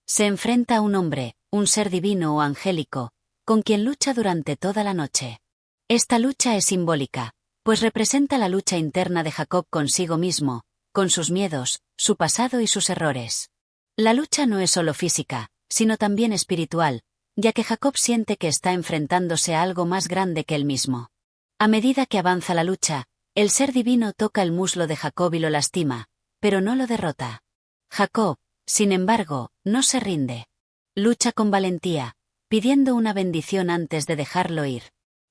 Se enfrenta a un hombre, un ser divino o angélico, con quien lucha durante toda la noche. Esta lucha es simbólica, pues representa la lucha interna de Jacob consigo mismo, con sus miedos, su pasado y sus errores. La lucha no es solo física, sino también espiritual, ya que Jacob siente que está enfrentándose a algo más grande que él mismo. A medida que avanza la lucha, el ser divino toca el muslo de Jacob y lo lastima, pero no lo derrota. Jacob, sin embargo, no se rinde. Lucha con valentía, pidiendo una bendición antes de dejarlo ir.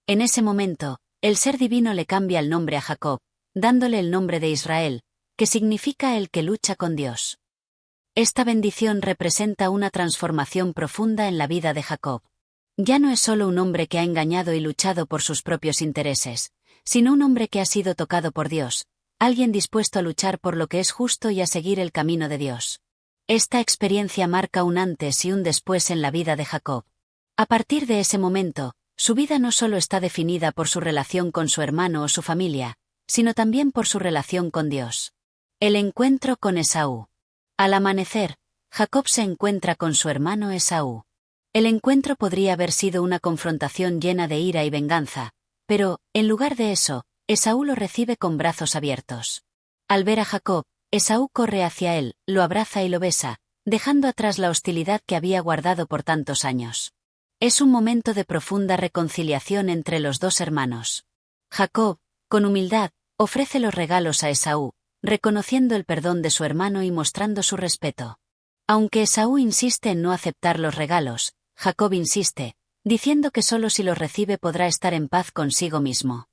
En ese momento, el ser divino le cambia el nombre a Jacob, dándole el nombre de Israel, que significa el que lucha con Dios. Esta bendición representa una transformación profunda en la vida de Jacob. Ya no es solo un hombre que ha engañado y luchado por sus propios intereses, sino un hombre que ha sido tocado por Dios, alguien dispuesto a luchar por lo que es justo y a seguir el camino de Dios. Esta experiencia marca un antes y un después en la vida de Jacob. A partir de ese momento, su vida no solo está definida por su relación con su hermano o su familia, sino también por su relación con Dios. El encuentro con Esaú. Al amanecer, Jacob se encuentra con su hermano Esaú. El encuentro podría haber sido una confrontación llena de ira y venganza, pero, en lugar de eso, Esaú lo recibe con brazos abiertos. Al ver a Jacob, Esaú corre hacia él, lo abraza y lo besa, dejando atrás la hostilidad que había guardado por tantos años. Es un momento de profunda reconciliación entre los dos hermanos. Jacob, con humildad, ofrece los regalos a Esaú, reconociendo el perdón de su hermano y mostrando su respeto. Aunque Esaú insiste en no aceptar los regalos, Jacob insiste, diciendo que solo si los recibe podrá estar en paz consigo mismo.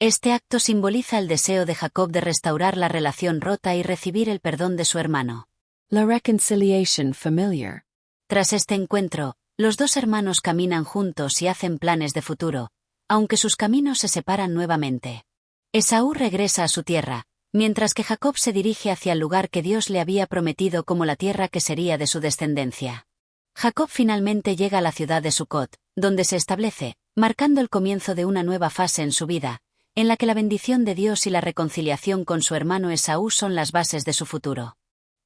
Este acto simboliza el deseo de Jacob de restaurar la relación rota y recibir el perdón de su hermano. La reconciliation familiar. Tras este encuentro, los dos hermanos caminan juntos y hacen planes de futuro, aunque sus caminos se separan nuevamente. Esaú regresa a su tierra, mientras que Jacob se dirige hacia el lugar que Dios le había prometido como la tierra que sería de su descendencia. Jacob finalmente llega a la ciudad de Sucot, donde se establece, marcando el comienzo de una nueva fase en su vida, en la que la bendición de Dios y la reconciliación con su hermano Esaú son las bases de su futuro.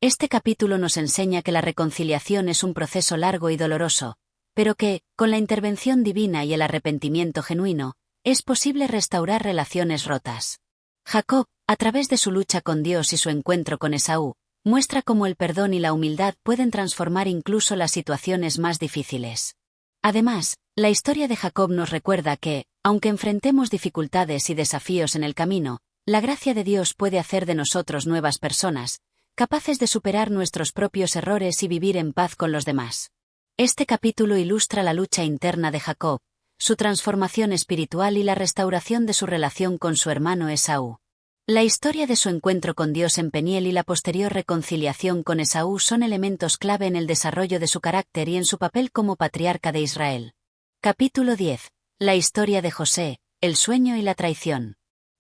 Este capítulo nos enseña que la reconciliación es un proceso largo y doloroso, pero que, con la intervención divina y el arrepentimiento genuino, es posible restaurar relaciones rotas. Jacob, a través de su lucha con Dios y su encuentro con Esaú, muestra cómo el perdón y la humildad pueden transformar incluso las situaciones más difíciles. Además, la historia de Jacob nos recuerda que, aunque enfrentemos dificultades y desafíos en el camino, la gracia de Dios puede hacer de nosotros nuevas personas, capaces de superar nuestros propios errores y vivir en paz con los demás. Este capítulo ilustra la lucha interna de Jacob, su transformación espiritual y la restauración de su relación con su hermano Esaú. La historia de su encuentro con Dios en Peniel y la posterior reconciliación con Esaú son elementos clave en el desarrollo de su carácter y en su papel como patriarca de Israel. Capítulo 10. La historia de José, el sueño y la traición.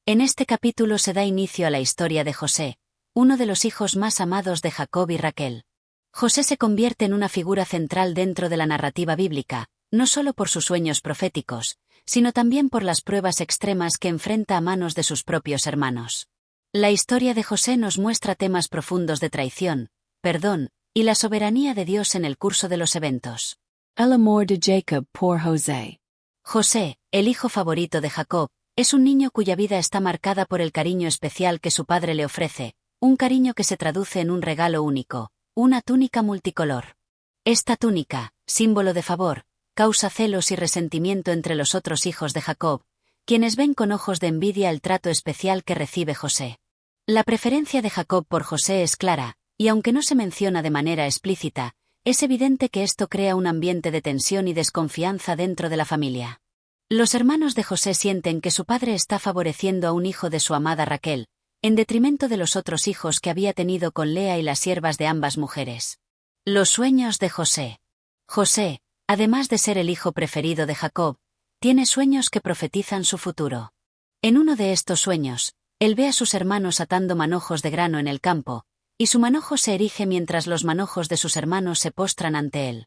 En este capítulo se da inicio a la historia de José, uno de los hijos más amados de Jacob y Raquel. José se convierte en una figura central dentro de la narrativa bíblica, no solo por sus sueños proféticos, sino también por las pruebas extremas que enfrenta a manos de sus propios hermanos. La historia de José nos muestra temas profundos de traición, perdón, y la soberanía de Dios en el curso de los eventos. El amor de Jacob por José. José, el hijo favorito de Jacob, es un niño cuya vida está marcada por el cariño especial que su padre le ofrece, un cariño que se traduce en un regalo único, una túnica multicolor. Esta túnica, símbolo de favor, causa celos y resentimiento entre los otros hijos de Jacob, quienes ven con ojos de envidia el trato especial que recibe José. La preferencia de Jacob por José es clara, y aunque no se menciona de manera explícita, es evidente que esto crea un ambiente de tensión y desconfianza dentro de la familia. Los hermanos de José sienten que su padre está favoreciendo a un hijo de su amada Raquel, en detrimento de los otros hijos que había tenido con Lea y las siervas de ambas mujeres. Los sueños de José. José, además de ser el hijo preferido de Jacob, tiene sueños que profetizan su futuro. En uno de estos sueños, él ve a sus hermanos atando manojos de grano en el campo, y su manojo se erige mientras los manojos de sus hermanos se postran ante él.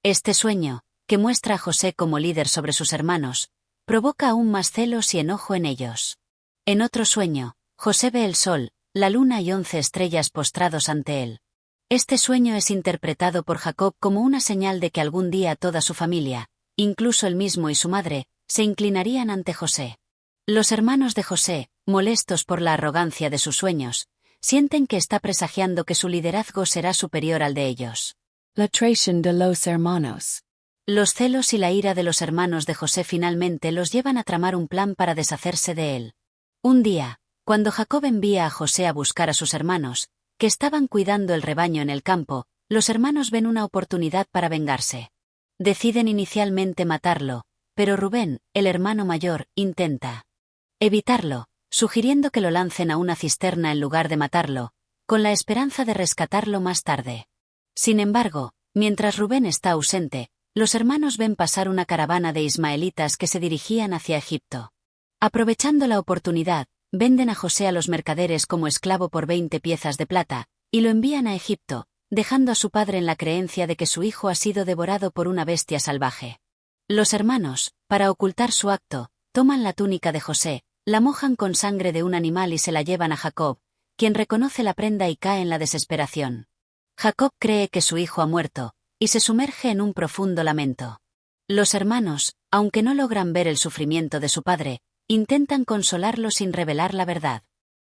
Este sueño, que muestra a José como líder sobre sus hermanos, provoca aún más celos y enojo en ellos. En otro sueño, José ve el sol, la luna y 11 estrellas postrados ante él. Este sueño es interpretado por Jacob como una señal de que algún día toda su familia, incluso él mismo y su madre, se inclinarían ante José. Los hermanos de José, molestos por la arrogancia de sus sueños, sienten que está presagiando que su liderazgo será superior al de ellos. La traición de los hermanos. Los celos y la ira de los hermanos de José finalmente los llevan a tramar un plan para deshacerse de él. Un día, cuando Jacob envía a José a buscar a sus hermanos, que estaban cuidando el rebaño en el campo, los hermanos ven una oportunidad para vengarse. Deciden inicialmente matarlo, pero Rubén, el hermano mayor, intenta evitarlo, sugiriendo que lo lancen a una cisterna en lugar de matarlo, con la esperanza de rescatarlo más tarde. Sin embargo, mientras Rubén está ausente, los hermanos ven pasar una caravana de ismaelitas que se dirigían hacia Egipto. Aprovechando la oportunidad, venden a José a los mercaderes como esclavo por 20 piezas de plata, y lo envían a Egipto, dejando a su padre en la creencia de que su hijo ha sido devorado por una bestia salvaje. Los hermanos, para ocultar su acto, toman la túnica de José, la mojan con sangre de un animal y se la llevan a Jacob, quien reconoce la prenda y cae en la desesperación. Jacob cree que su hijo ha muerto, y se sumerge en un profundo lamento. Los hermanos, aunque no logran ver el sufrimiento de su padre, intentan consolarlo sin revelar la verdad.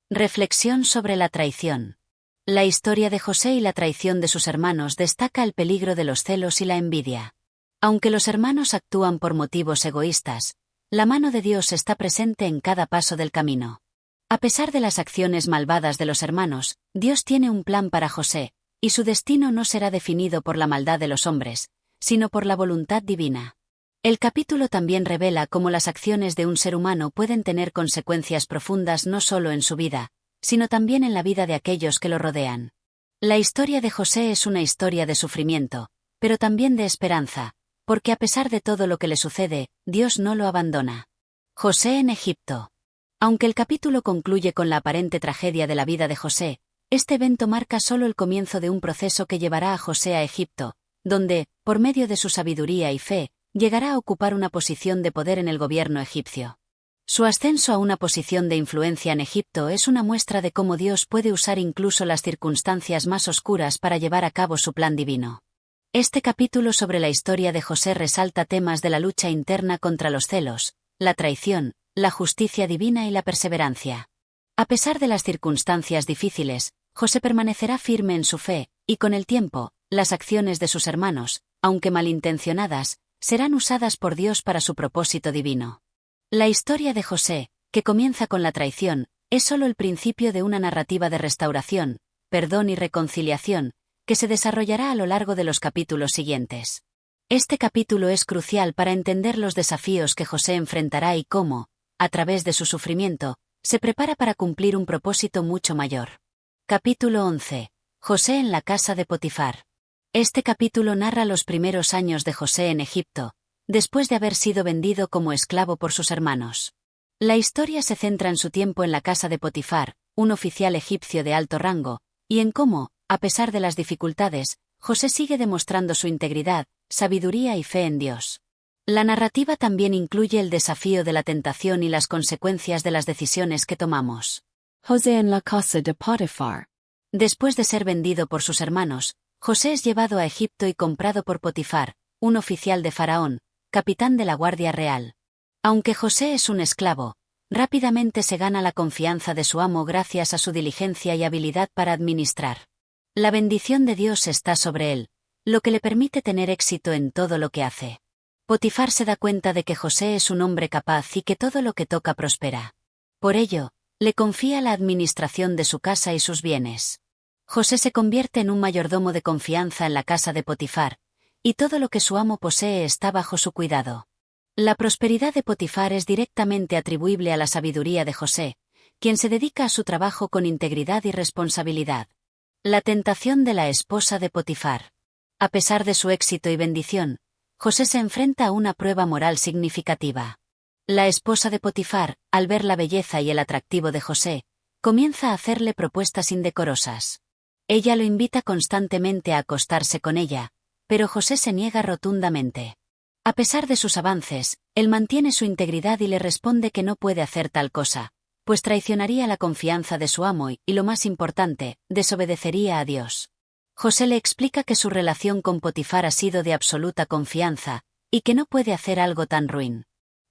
Reflexión sobre la traición. La historia de José y la traición de sus hermanos destaca el peligro de los celos y la envidia. Aunque los hermanos actúan por motivos egoístas, la mano de Dios está presente en cada paso del camino. A pesar de las acciones malvadas de los hermanos, Dios tiene un plan para José, y su destino no será definido por la maldad de los hombres, sino por la voluntad divina. El capítulo también revela cómo las acciones de un ser humano pueden tener consecuencias profundas no solo en su vida, sino también en la vida de aquellos que lo rodean. La historia de José es una historia de sufrimiento, pero también de esperanza, porque a pesar de todo lo que le sucede, Dios no lo abandona. José en Egipto. Aunque el capítulo concluye con la aparente tragedia de la vida de José, este evento marca solo el comienzo de un proceso que llevará a José a Egipto, donde, por medio de su sabiduría y fe, llegará a ocupar una posición de poder en el gobierno egipcio. Su ascenso a una posición de influencia en Egipto es una muestra de cómo Dios puede usar incluso las circunstancias más oscuras para llevar a cabo su plan divino. Este capítulo sobre la historia de José resalta temas de la lucha interna contra los celos, la traición, la justicia divina y la perseverancia. A pesar de las circunstancias difíciles, José permanecerá firme en su fe, y con el tiempo, las acciones de sus hermanos, aunque malintencionadas, serán usadas por Dios para su propósito divino. La historia de José, que comienza con la traición, es solo el principio de una narrativa de restauración, perdón y reconciliación, que se desarrollará a lo largo de los capítulos siguientes. Este capítulo es crucial para entender los desafíos que José enfrentará y cómo, a través de su sufrimiento, se prepara para cumplir un propósito mucho mayor. Capítulo 11. José en la casa de Potifar. Este capítulo narra los primeros años de José en Egipto, después de haber sido vendido como esclavo por sus hermanos. La historia se centra en su tiempo en la casa de Potifar, un oficial egipcio de alto rango, y en cómo, a pesar de las dificultades, José sigue demostrando su integridad, sabiduría y fe en Dios. La narrativa también incluye el desafío de la tentación y las consecuencias de las decisiones que tomamos. José en la casa de Potifar. Después de ser vendido por sus hermanos, José es llevado a Egipto y comprado por Potifar, un oficial de Faraón, capitán de la Guardia Real. Aunque José es un esclavo, rápidamente se gana la confianza de su amo gracias a su diligencia y habilidad para administrar. La bendición de Dios está sobre él, lo que le permite tener éxito en todo lo que hace. Potifar se da cuenta de que José es un hombre capaz y que todo lo que toca prospera. Por ello, le confía la administración de su casa y sus bienes. José se convierte en un mayordomo de confianza en la casa de Potifar, y todo lo que su amo posee está bajo su cuidado. La prosperidad de Potifar es directamente atribuible a la sabiduría de José, quien se dedica a su trabajo con integridad y responsabilidad. La tentación de la esposa de Potifar. A pesar de su éxito y bendición, José se enfrenta a una prueba moral significativa. La esposa de Potifar, al ver la belleza y el atractivo de José, comienza a hacerle propuestas indecorosas. Ella lo invita constantemente a acostarse con ella, pero José se niega rotundamente. A pesar de sus avances, él mantiene su integridad y le responde que no puede hacer tal cosa, pues traicionaría la confianza de su amo y, lo más importante, desobedecería a Dios. José le explica que su relación con Potifar ha sido de absoluta confianza, y que no puede hacer algo tan ruin.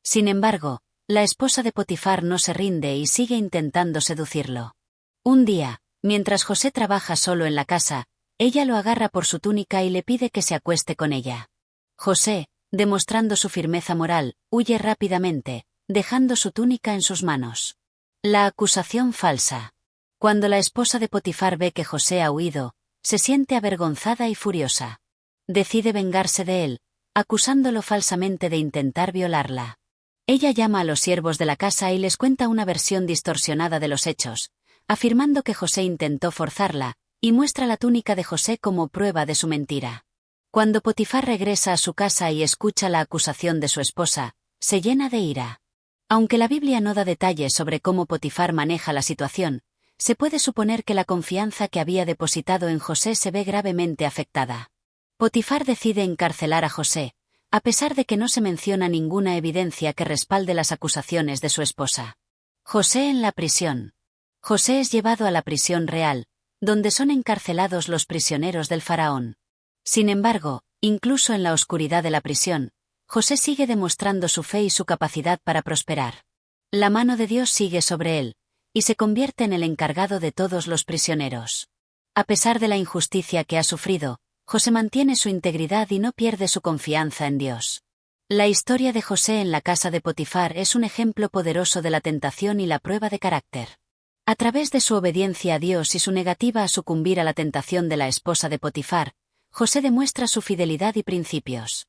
Sin embargo, la esposa de Potifar no se rinde y sigue intentando seducirlo. Un día, mientras José trabaja solo en la casa, ella lo agarra por su túnica y le pide que se acueste con ella. José, demostrando su firmeza moral, huye rápidamente, dejando su túnica en sus manos. La acusación falsa. Cuando la esposa de Potifar ve que José ha huido, se siente avergonzada y furiosa. Decide vengarse de él, acusándolo falsamente de intentar violarla. Ella llama a los siervos de la casa y les cuenta una versión distorsionada de los hechos, afirmando que José intentó forzarla, y muestra la túnica de José como prueba de su mentira. Cuando Potifar regresa a su casa y escucha la acusación de su esposa, se llena de ira. Aunque la Biblia no da detalles sobre cómo Potifar maneja la situación, se puede suponer que la confianza que había depositado en José se ve gravemente afectada. Potifar decide encarcelar a José, a pesar de que no se menciona ninguna evidencia que respalde las acusaciones de su esposa. José en la prisión. José es llevado a la prisión real, donde son encarcelados los prisioneros del faraón. Sin embargo, incluso en la oscuridad de la prisión, José sigue demostrando su fe y su capacidad para prosperar. La mano de Dios sigue sobre él, y se convierte en el encargado de todos los prisioneros. A pesar de la injusticia que ha sufrido, José mantiene su integridad y no pierde su confianza en Dios. La historia de José en la casa de Potifar es un ejemplo poderoso de la tentación y la prueba de carácter. A través de su obediencia a Dios y su negativa a sucumbir a la tentación de la esposa de Potifar, José demuestra su fidelidad y principios.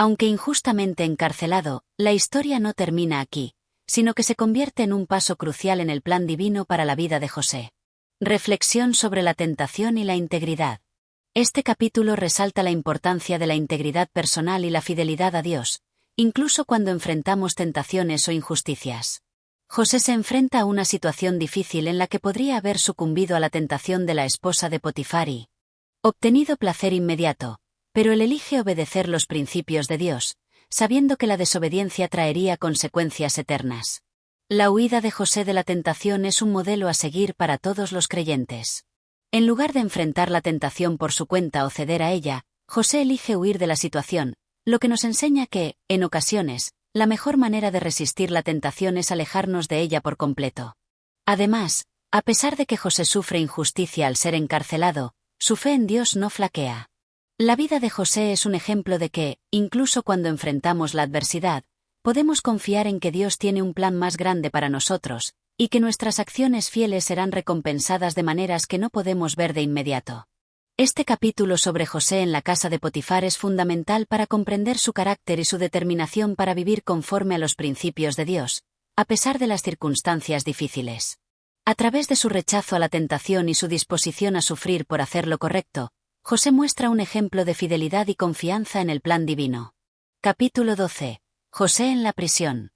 Aunque injustamente encarcelado, la historia no termina aquí, sino que se convierte en un paso crucial en el plan divino para la vida de José. Reflexión sobre la tentación y la integridad. Este capítulo resalta la importancia de la integridad personal y la fidelidad a Dios, incluso cuando enfrentamos tentaciones o injusticias. José se enfrenta a una situación difícil en la que podría haber sucumbido a la tentación de la esposa de Potifar y obtenido placer inmediato, pero él elige obedecer los principios de Dios, sabiendo que la desobediencia traería consecuencias eternas. La huida de José de la tentación es un modelo a seguir para todos los creyentes. En lugar de enfrentar la tentación por su cuenta o ceder a ella, José elige huir de la situación, lo que nos enseña que, en ocasiones, la mejor manera de resistir la tentación es alejarnos de ella por completo. Además, a pesar de que José sufre injusticia al ser encarcelado, su fe en Dios no flaquea. La vida de José es un ejemplo de que, incluso cuando enfrentamos la adversidad, podemos confiar en que Dios tiene un plan más grande para nosotros, y que nuestras acciones fieles serán recompensadas de maneras que no podemos ver de inmediato. Este capítulo sobre José en la casa de Potifar es fundamental para comprender su carácter y su determinación para vivir conforme a los principios de Dios, a pesar de las circunstancias difíciles. A través de su rechazo a la tentación y su disposición a sufrir por hacer lo correcto, José muestra un ejemplo de fidelidad y confianza en el plan divino. Capítulo 12. José en la prisión.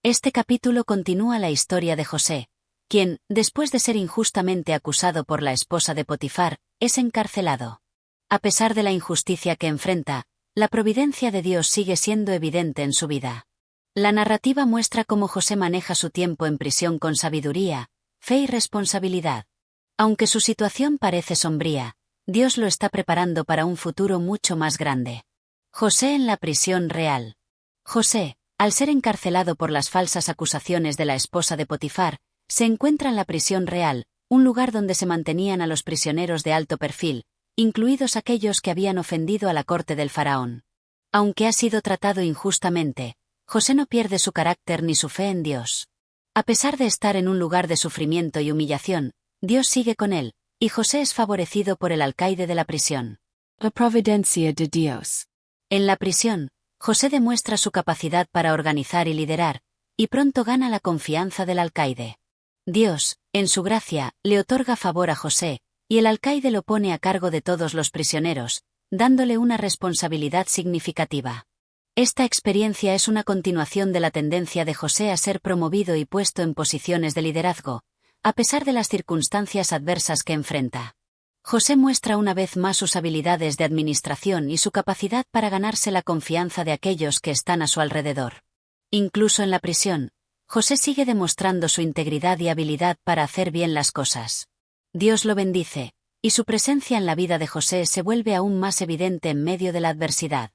Este capítulo continúa la historia de José, quien, después de ser injustamente acusado por la esposa de Potifar, es encarcelado. A pesar de la injusticia que enfrenta, la providencia de Dios sigue siendo evidente en su vida. La narrativa muestra cómo José maneja su tiempo en prisión con sabiduría, fe y responsabilidad. Aunque su situación parece sombría, Dios lo está preparando para un futuro mucho más grande. José en la prisión real. José, al ser encarcelado por las falsas acusaciones de la esposa de Potifar, se encuentra en la prisión real, un lugar donde se mantenían a los prisioneros de alto perfil, incluidos aquellos que habían ofendido a la corte del faraón. Aunque ha sido tratado injustamente, José no pierde su carácter ni su fe en Dios. A pesar de estar en un lugar de sufrimiento y humillación, Dios sigue con él, y José es favorecido por el alcaide de la prisión. La providencia de Dios. En la prisión, José demuestra su capacidad para organizar y liderar, y pronto gana la confianza del alcaide. Dios, en su gracia, le otorga favor a José, y el alcaide lo pone a cargo de todos los prisioneros, dándole una responsabilidad significativa. Esta experiencia es una continuación de la tendencia de José a ser promovido y puesto en posiciones de liderazgo, a pesar de las circunstancias adversas que enfrenta. José muestra una vez más sus habilidades de administración y su capacidad para ganarse la confianza de aquellos que están a su alrededor. Incluso en la prisión, José sigue demostrando su integridad y habilidad para hacer bien las cosas. Dios lo bendice, y su presencia en la vida de José se vuelve aún más evidente en medio de la adversidad.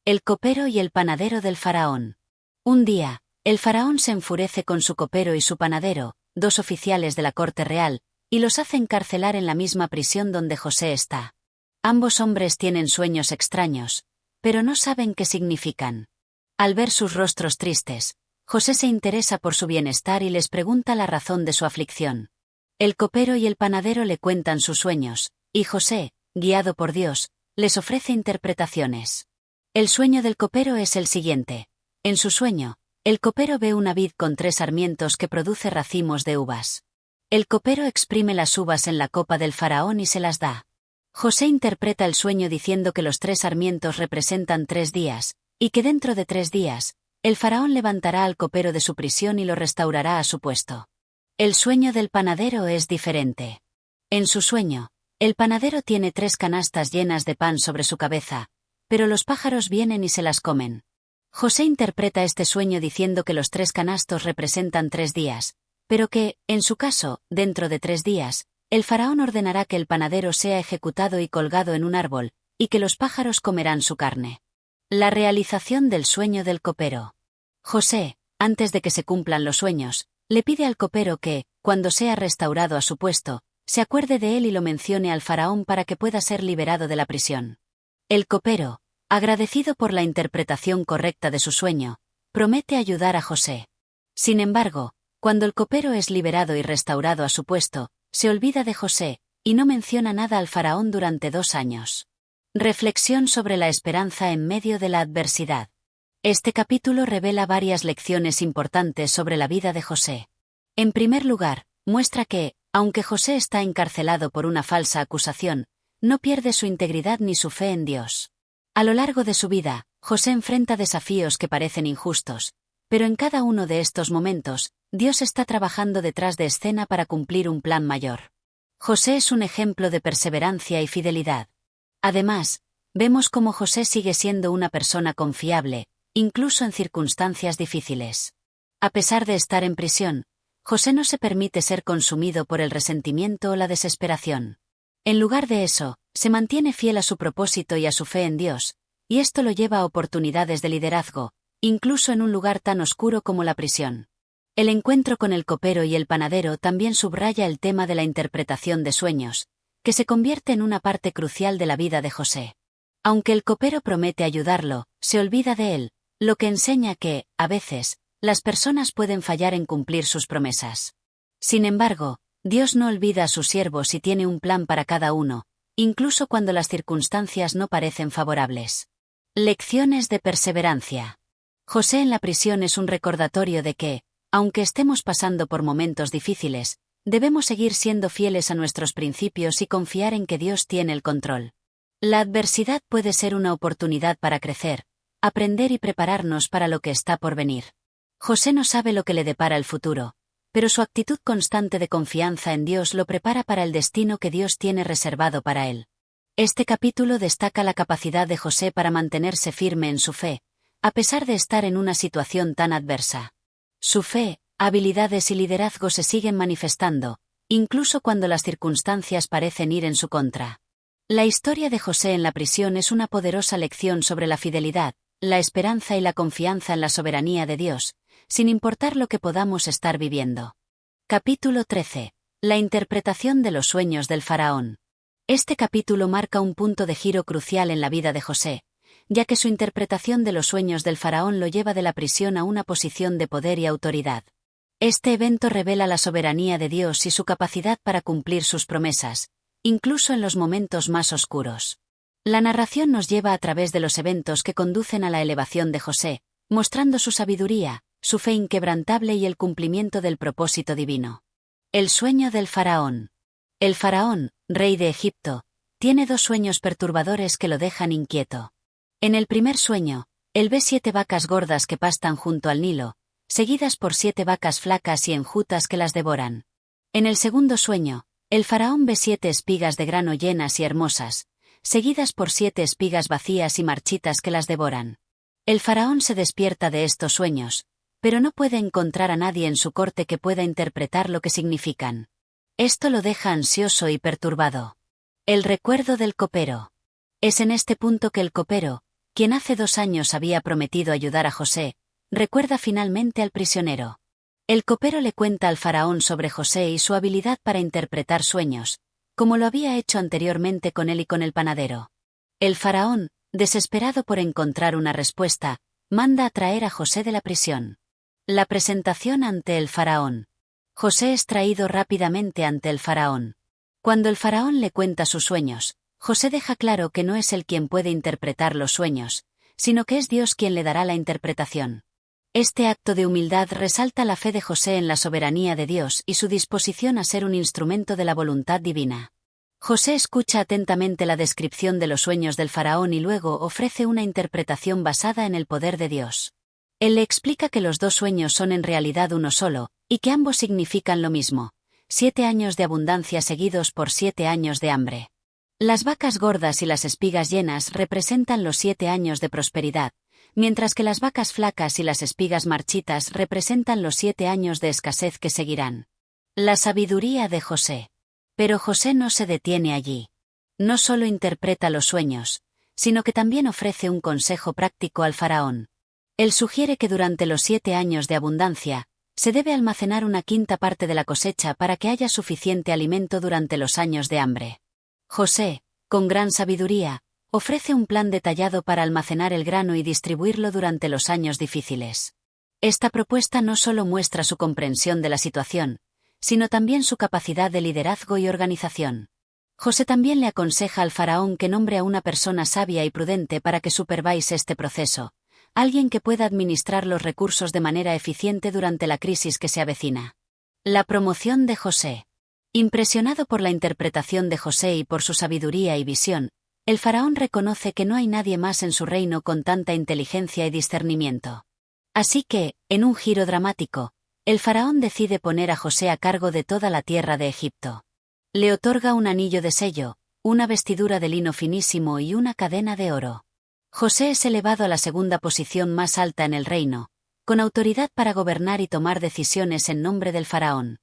El copero y el panadero del faraón. Un día, el faraón se enfurece con su copero y su panadero, dos oficiales de la corte real, y los hace encarcelar en la misma prisión donde José está. Ambos hombres tienen sueños extraños, pero no saben qué significan. Al ver sus rostros tristes, José se interesa por su bienestar y les pregunta la razón de su aflicción. El copero y el panadero le cuentan sus sueños, y José, guiado por Dios, les ofrece interpretaciones. El sueño del copero es el siguiente. En su sueño, el copero ve una vid con 3 sarmientos que produce racimos de uvas. El copero exprime las uvas en la copa del faraón y se las da. José interpreta el sueño diciendo que los 3 sarmientos representan 3 días, y que dentro de 3 días, el faraón levantará al copero de su prisión y lo restaurará a su puesto. El sueño del panadero es diferente. En su sueño, el panadero tiene 3 canastas llenas de pan sobre su cabeza, pero los pájaros vienen y se las comen. José interpreta este sueño diciendo que los 3 canastos representan 3 días, pero que, en su caso, dentro de 3 días, el faraón ordenará que el panadero sea ejecutado y colgado en un árbol, y que los pájaros comerán su carne. La realización del sueño del copero. José, antes de que se cumplan los sueños, le pide al copero que, cuando sea restaurado a su puesto, se acuerde de él y lo mencione al faraón para que pueda ser liberado de la prisión. El copero, agradecido por la interpretación correcta de su sueño, promete ayudar a José. Sin embargo, cuando el copero es liberado y restaurado a su puesto, se olvida de José, y no menciona nada al faraón durante 2 años. Reflexión sobre la esperanza en medio de la adversidad. Este capítulo revela varias lecciones importantes sobre la vida de José. En primer lugar, muestra que, aunque José está encarcelado por una falsa acusación, no pierde su integridad ni su fe en Dios. A lo largo de su vida, José enfrenta desafíos que parecen injustos, pero en cada uno de estos momentos, Dios está trabajando detrás de escena para cumplir un plan mayor. José es un ejemplo de perseverancia y fidelidad. Además, vemos cómo José sigue siendo una persona confiable, incluso en circunstancias difíciles. A pesar de estar en prisión, José no se permite ser consumido por el resentimiento o la desesperación. En lugar de eso, se mantiene fiel a su propósito y a su fe en Dios, y esto lo lleva a oportunidades de liderazgo, incluso en un lugar tan oscuro como la prisión. El encuentro con el copero y el panadero también subraya el tema de la interpretación de sueños, que se convierte en una parte crucial de la vida de José. Aunque el copero promete ayudarlo, se olvida de él, lo que enseña que, a veces, las personas pueden fallar en cumplir sus promesas. Sin embargo, Dios no olvida a sus siervos y tiene un plan para cada uno, incluso cuando las circunstancias no parecen favorables. Lecciones de perseverancia. José en la prisión es un recordatorio de que, aunque estemos pasando por momentos difíciles, debemos seguir siendo fieles a nuestros principios y confiar en que Dios tiene el control. La adversidad puede ser una oportunidad para crecer, aprender y prepararnos para lo que está por venir. José no sabe lo que le depara el futuro, pero su actitud constante de confianza en Dios lo prepara para el destino que Dios tiene reservado para él. Este capítulo destaca la capacidad de José para mantenerse firme en su fe, a pesar de estar en una situación tan adversa. Su fe, habilidades y liderazgo se siguen manifestando, incluso cuando las circunstancias parecen ir en su contra. La historia de José en la prisión es una poderosa lección sobre la fidelidad, la esperanza y la confianza en la soberanía de Dios, sin importar lo que podamos estar viviendo. Capítulo 13. La interpretación de los sueños del faraón. Este capítulo marca un punto de giro crucial en la vida de José, ya que su interpretación de los sueños del faraón lo lleva de la prisión a una posición de poder y autoridad. Este evento revela la soberanía de Dios y su capacidad para cumplir sus promesas, incluso en los momentos más oscuros. La narración nos lleva a través de los eventos que conducen a la elevación de José, mostrando su sabiduría, su fe inquebrantable y el cumplimiento del propósito divino. El sueño del faraón. El faraón, rey de Egipto, tiene dos sueños perturbadores que lo dejan inquieto. En el primer sueño, él ve 7 vacas gordas que pastan junto al Nilo, seguidas por 7 vacas flacas y enjutas que las devoran. En el segundo sueño, el faraón ve 7 espigas de grano llenas y hermosas, seguidas por 7 espigas vacías y marchitas que las devoran. El faraón se despierta de estos sueños, pero no puede encontrar a nadie en su corte que pueda interpretar lo que significan. Esto lo deja ansioso y perturbado. El recuerdo del copero. Es en este punto que el copero, quien hace 2 años había prometido ayudar a José, recuerda finalmente al prisionero. El copero le cuenta al faraón sobre José y su habilidad para interpretar sueños, como lo había hecho anteriormente con él y con el panadero. El faraón, desesperado por encontrar una respuesta, manda a traer a José de la prisión. La presentación ante el faraón. José es traído rápidamente ante el faraón. Cuando el faraón le cuenta sus sueños, José deja claro que no es él quien puede interpretar los sueños, sino que es Dios quien le dará la interpretación. Este acto de humildad resalta la fe de José en la soberanía de Dios y su disposición a ser un instrumento de la voluntad divina. José escucha atentamente la descripción de los sueños del faraón y luego ofrece una interpretación basada en el poder de Dios. Él le explica que los 2 sueños son en realidad uno solo, y que ambos significan lo mismo: 7 años de abundancia seguidos por 7 años de hambre. Las vacas gordas y las espigas llenas representan los 7 años de prosperidad, mientras que las vacas flacas y las espigas marchitas representan los 7 años de escasez que seguirán. La sabiduría de José. Pero José no se detiene allí. No solo interpreta los sueños, sino que también ofrece un consejo práctico al faraón. Él sugiere que durante los 7 años de abundancia, se debe almacenar una quinta parte de la cosecha para que haya suficiente alimento durante los años de hambre. José, con gran sabiduría, ofrece un plan detallado para almacenar el grano y distribuirlo durante los años difíciles. Esta propuesta no solo muestra su comprensión de la situación, sino también su capacidad de liderazgo y organización. José también le aconseja al faraón que nombre a una persona sabia y prudente para que supervise este proceso, alguien que pueda administrar los recursos de manera eficiente durante la crisis que se avecina. La promoción de José. Impresionado por la interpretación de José y por su sabiduría y visión, el faraón reconoce que no hay nadie más en su reino con tanta inteligencia y discernimiento. Así que, en un giro dramático, el faraón decide poner a José a cargo de toda la tierra de Egipto. Le otorga un anillo de sello, una vestidura de lino finísimo y una cadena de oro. José es elevado a la segunda posición más alta en el reino, con autoridad para gobernar y tomar decisiones en nombre del faraón.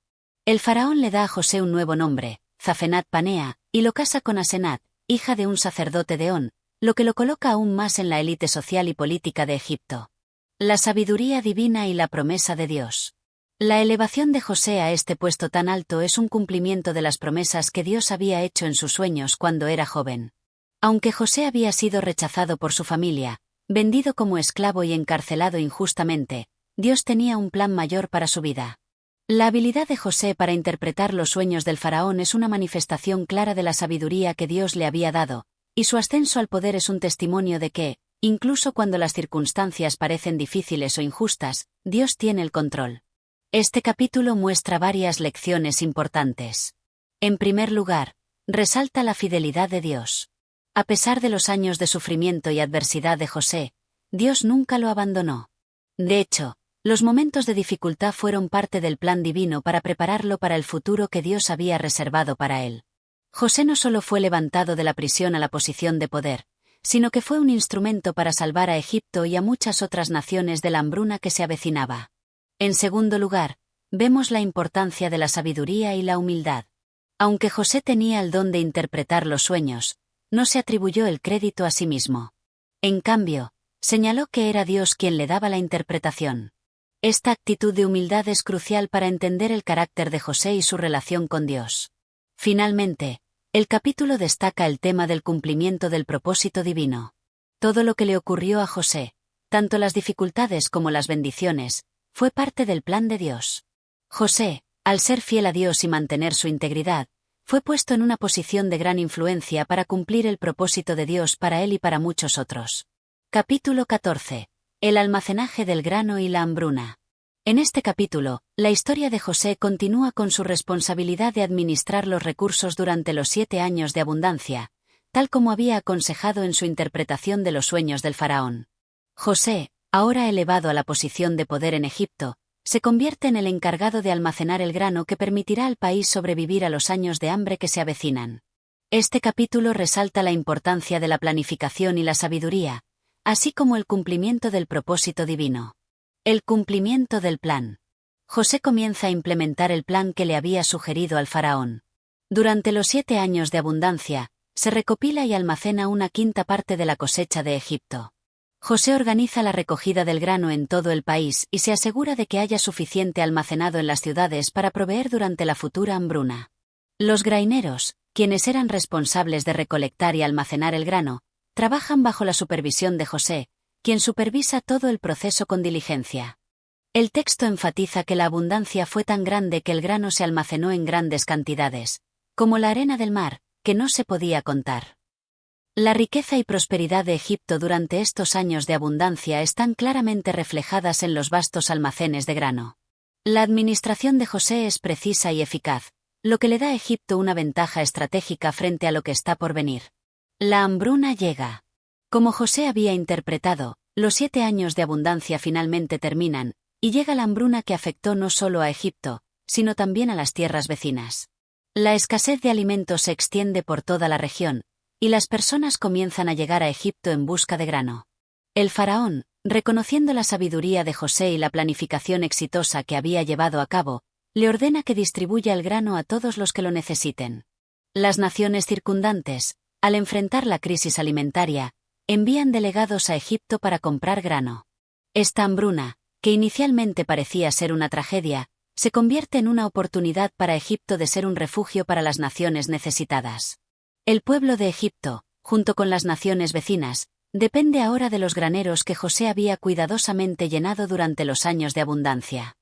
El faraón le da a José un nuevo nombre, Zafenat Panea, y lo casa con Asenat, hija de un sacerdote de On, lo que lo coloca aún más en la élite social y política de Egipto. La sabiduría divina y la promesa de Dios. La elevación de José a este puesto tan alto es un cumplimiento de las promesas que Dios había hecho en sus sueños cuando era joven. Aunque José había sido rechazado por su familia, vendido como esclavo y encarcelado injustamente, Dios tenía un plan mayor para su vida. La habilidad de José para interpretar los sueños del faraón es una manifestación clara de la sabiduría que Dios le había dado, y su ascenso al poder es un testimonio de que, incluso cuando las circunstancias parecen difíciles o injustas, Dios tiene el control. Este capítulo muestra varias lecciones importantes. En primer lugar, resalta la fidelidad de Dios. A pesar de los años de sufrimiento y adversidad de José, Dios nunca lo abandonó. De hecho, los momentos de dificultad fueron parte del plan divino para prepararlo para el futuro que Dios había reservado para él. José no solo fue levantado de la prisión a la posición de poder, sino que fue un instrumento para salvar a Egipto y a muchas otras naciones de la hambruna que se avecinaba. En segundo lugar, vemos la importancia de la sabiduría y la humildad. Aunque José tenía el don de interpretar los sueños, no se atribuyó el crédito a sí mismo. En cambio, señaló que era Dios quien le daba la interpretación. Esta actitud de humildad es crucial para entender el carácter de José y su relación con Dios. Finalmente, el capítulo destaca el tema del cumplimiento del propósito divino. Todo lo que le ocurrió a José, tanto las dificultades como las bendiciones, fue parte del plan de Dios. José, al ser fiel a Dios y mantener su integridad, fue puesto en una posición de gran influencia para cumplir el propósito de Dios para él y para muchos otros. Capítulo 14. El almacenaje del grano y la hambruna. En este capítulo, la historia de José continúa con su responsabilidad de administrar los recursos durante los 7 años de abundancia, tal como había aconsejado en su interpretación de los sueños del faraón. José, ahora elevado a la posición de poder en Egipto, se convierte en el encargado de almacenar el grano que permitirá al país sobrevivir a los años de hambre que se avecinan. Este capítulo resalta la importancia de la planificación y la sabiduría, así como el cumplimiento del propósito divino. El cumplimiento del plan. José comienza a implementar el plan que le había sugerido al faraón. Durante los 7 años de abundancia, se recopila y almacena una quinta parte de la cosecha de Egipto. José organiza la recogida del grano en todo el país y se asegura de que haya suficiente almacenado en las ciudades para proveer durante la futura hambruna. Los graineros, quienes eran responsables de recolectar y almacenar el grano, trabajan bajo la supervisión de José, quien supervisa todo el proceso con diligencia. El texto enfatiza que la abundancia fue tan grande que el grano se almacenó en grandes cantidades, como la arena del mar, que no se podía contar. La riqueza y prosperidad de Egipto durante estos años de abundancia están claramente reflejadas en los vastos almacenes de grano. La administración de José es precisa y eficaz, lo que le da a Egipto una ventaja estratégica frente a lo que está por venir. La hambruna llega. Como José había interpretado, los 7 años de abundancia finalmente terminan, y llega la hambruna que afectó no solo a Egipto, sino también a las tierras vecinas. La escasez de alimentos se extiende por toda la región, y las personas comienzan a llegar a Egipto en busca de grano. El faraón, reconociendo la sabiduría de José y la planificación exitosa que había llevado a cabo, le ordena que distribuya el grano a todos los que lo necesiten. Las naciones circundantes, al enfrentar la crisis alimentaria, envían delegados a Egipto para comprar grano. Esta hambruna, que inicialmente parecía ser una tragedia, se convierte en una oportunidad para Egipto de ser un refugio para las naciones necesitadas. El pueblo de Egipto, junto con las naciones vecinas, depende ahora de los graneros que José había cuidadosamente llenado durante los años de abundancia.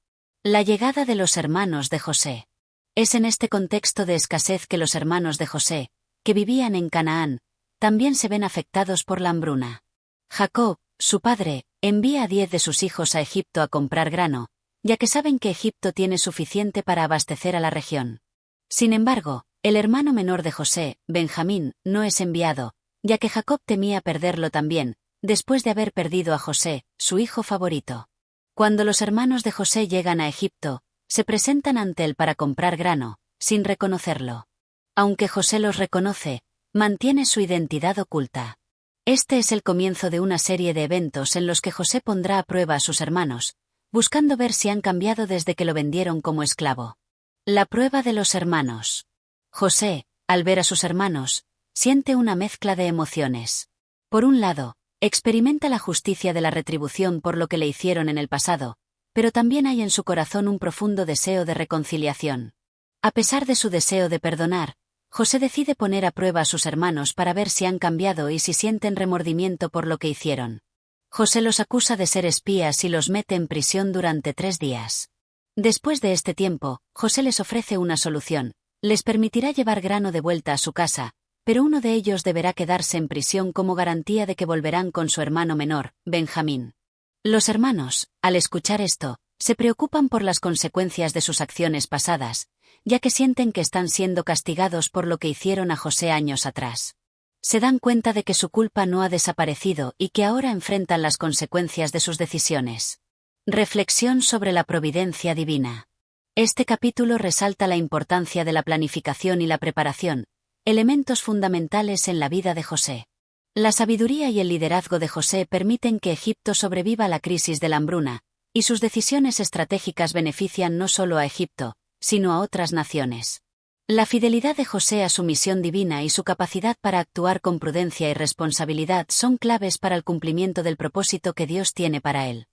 La llegada de los hermanos de José. Es en este contexto de escasez que los hermanos de José, que vivían en Canaán, también se ven afectados por la hambruna. Jacob, su padre, envía a 10 de sus hijos a Egipto a comprar grano, ya que saben que Egipto tiene suficiente para abastecer a la región. Sin embargo, el hermano menor de José, Benjamín, no es enviado, ya que Jacob temía perderlo también, después de haber perdido a José, su hijo favorito. Cuando los hermanos de José llegan a Egipto, se presentan ante él para comprar grano, sin reconocerlo. Aunque José los reconoce, mantiene su identidad oculta. Este es el comienzo de una serie de eventos en los que José pondrá a prueba a sus hermanos, buscando ver si han cambiado desde que lo vendieron como esclavo. La prueba de los hermanos. José, al ver a sus hermanos, siente una mezcla de emociones. Por un lado, experimenta la justicia de la retribución por lo que le hicieron en el pasado, pero también hay en su corazón un profundo deseo de reconciliación. A pesar de su deseo de perdonar, José decide poner a prueba a sus hermanos para ver si han cambiado y si sienten remordimiento por lo que hicieron. José los acusa de ser espías y los mete en prisión durante 3 días. Después de este tiempo, José les ofrece una solución. Les permitirá llevar grano de vuelta a su casa, pero uno de ellos deberá quedarse en prisión como garantía de que volverán con su hermano menor, Benjamín. Los hermanos, al escuchar esto, se preocupan por las consecuencias de sus acciones pasadas, ya que sienten que están siendo castigados por lo que hicieron a José años atrás. Se dan cuenta de que su culpa no ha desaparecido y que ahora enfrentan las consecuencias de sus decisiones. Reflexión sobre la providencia divina. Este capítulo resalta la importancia de la planificación y la preparación, elementos fundamentales en la vida de José. La sabiduría y el liderazgo de José permiten que Egipto sobreviva a la crisis de la hambruna, y sus decisiones estratégicas benefician no solo a Egipto, sino a otras naciones. La fidelidad de José a su misión divina y su capacidad para actuar con prudencia y responsabilidad son claves para el cumplimiento del propósito que Dios tiene para él.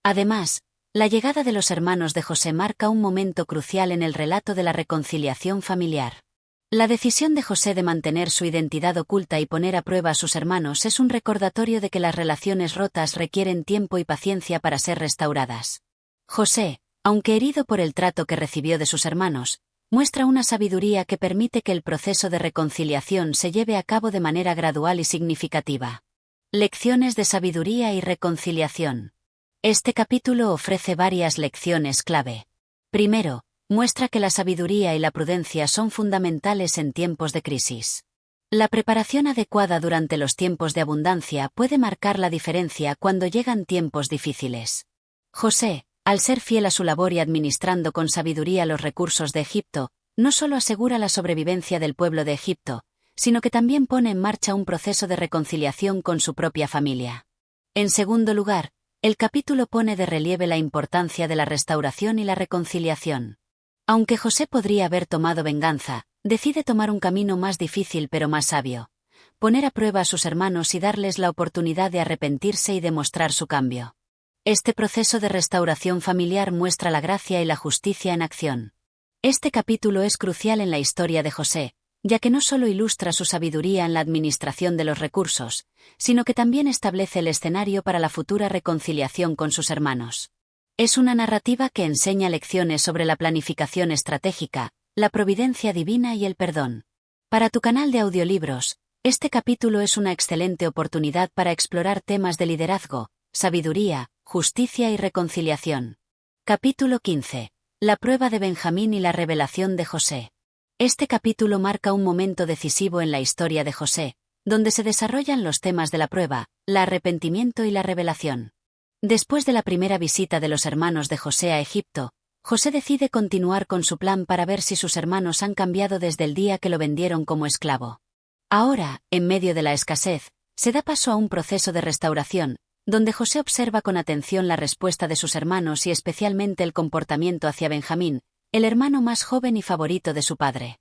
Además, la llegada de los hermanos de José marca un momento crucial en el relato de la reconciliación familiar. La decisión de José de mantener su identidad oculta y poner a prueba a sus hermanos es un recordatorio de que las relaciones rotas requieren tiempo y paciencia para ser restauradas. José, aunque herido por el trato que recibió de sus hermanos, muestra una sabiduría que permite que el proceso de reconciliación se lleve a cabo de manera gradual y significativa. Lecciones de sabiduría y reconciliación. Este capítulo ofrece varias lecciones clave. Primero, muestra que la sabiduría y la prudencia son fundamentales en tiempos de crisis. La preparación adecuada durante los tiempos de abundancia puede marcar la diferencia cuando llegan tiempos difíciles. José, al ser fiel a su labor y administrando con sabiduría los recursos de Egipto, no solo asegura la sobrevivencia del pueblo de Egipto, sino que también pone en marcha un proceso de reconciliación con su propia familia. En segundo lugar, el capítulo pone de relieve la importancia de la restauración y la reconciliación. Aunque José podría haber tomado venganza, decide tomar un camino más difícil pero más sabio: poner a prueba a sus hermanos y darles la oportunidad de arrepentirse y demostrar su cambio. Este proceso de restauración familiar muestra la gracia y la justicia en acción. Este capítulo es crucial en la historia de José, ya que no solo ilustra su sabiduría en la administración de los recursos, sino que también establece el escenario para la futura reconciliación con sus hermanos. Es una narrativa que enseña lecciones sobre la planificación estratégica, la providencia divina y el perdón. Para tu canal de audiolibros, este capítulo es una excelente oportunidad para explorar temas de liderazgo, sabiduría, justicia y reconciliación. Capítulo 15. La prueba de Benjamín y la revelación de José. Este capítulo marca un momento decisivo en la historia de José, donde se desarrollan los temas de la prueba, el arrepentimiento y la revelación. Después de la primera visita de los hermanos de José a Egipto, José decide continuar con su plan para ver si sus hermanos han cambiado desde el día que lo vendieron como esclavo. Ahora, en medio de la escasez, se da paso a un proceso de restauración, donde José observa con atención la respuesta de sus hermanos y especialmente el comportamiento hacia Benjamín, el hermano más joven y favorito de su padre.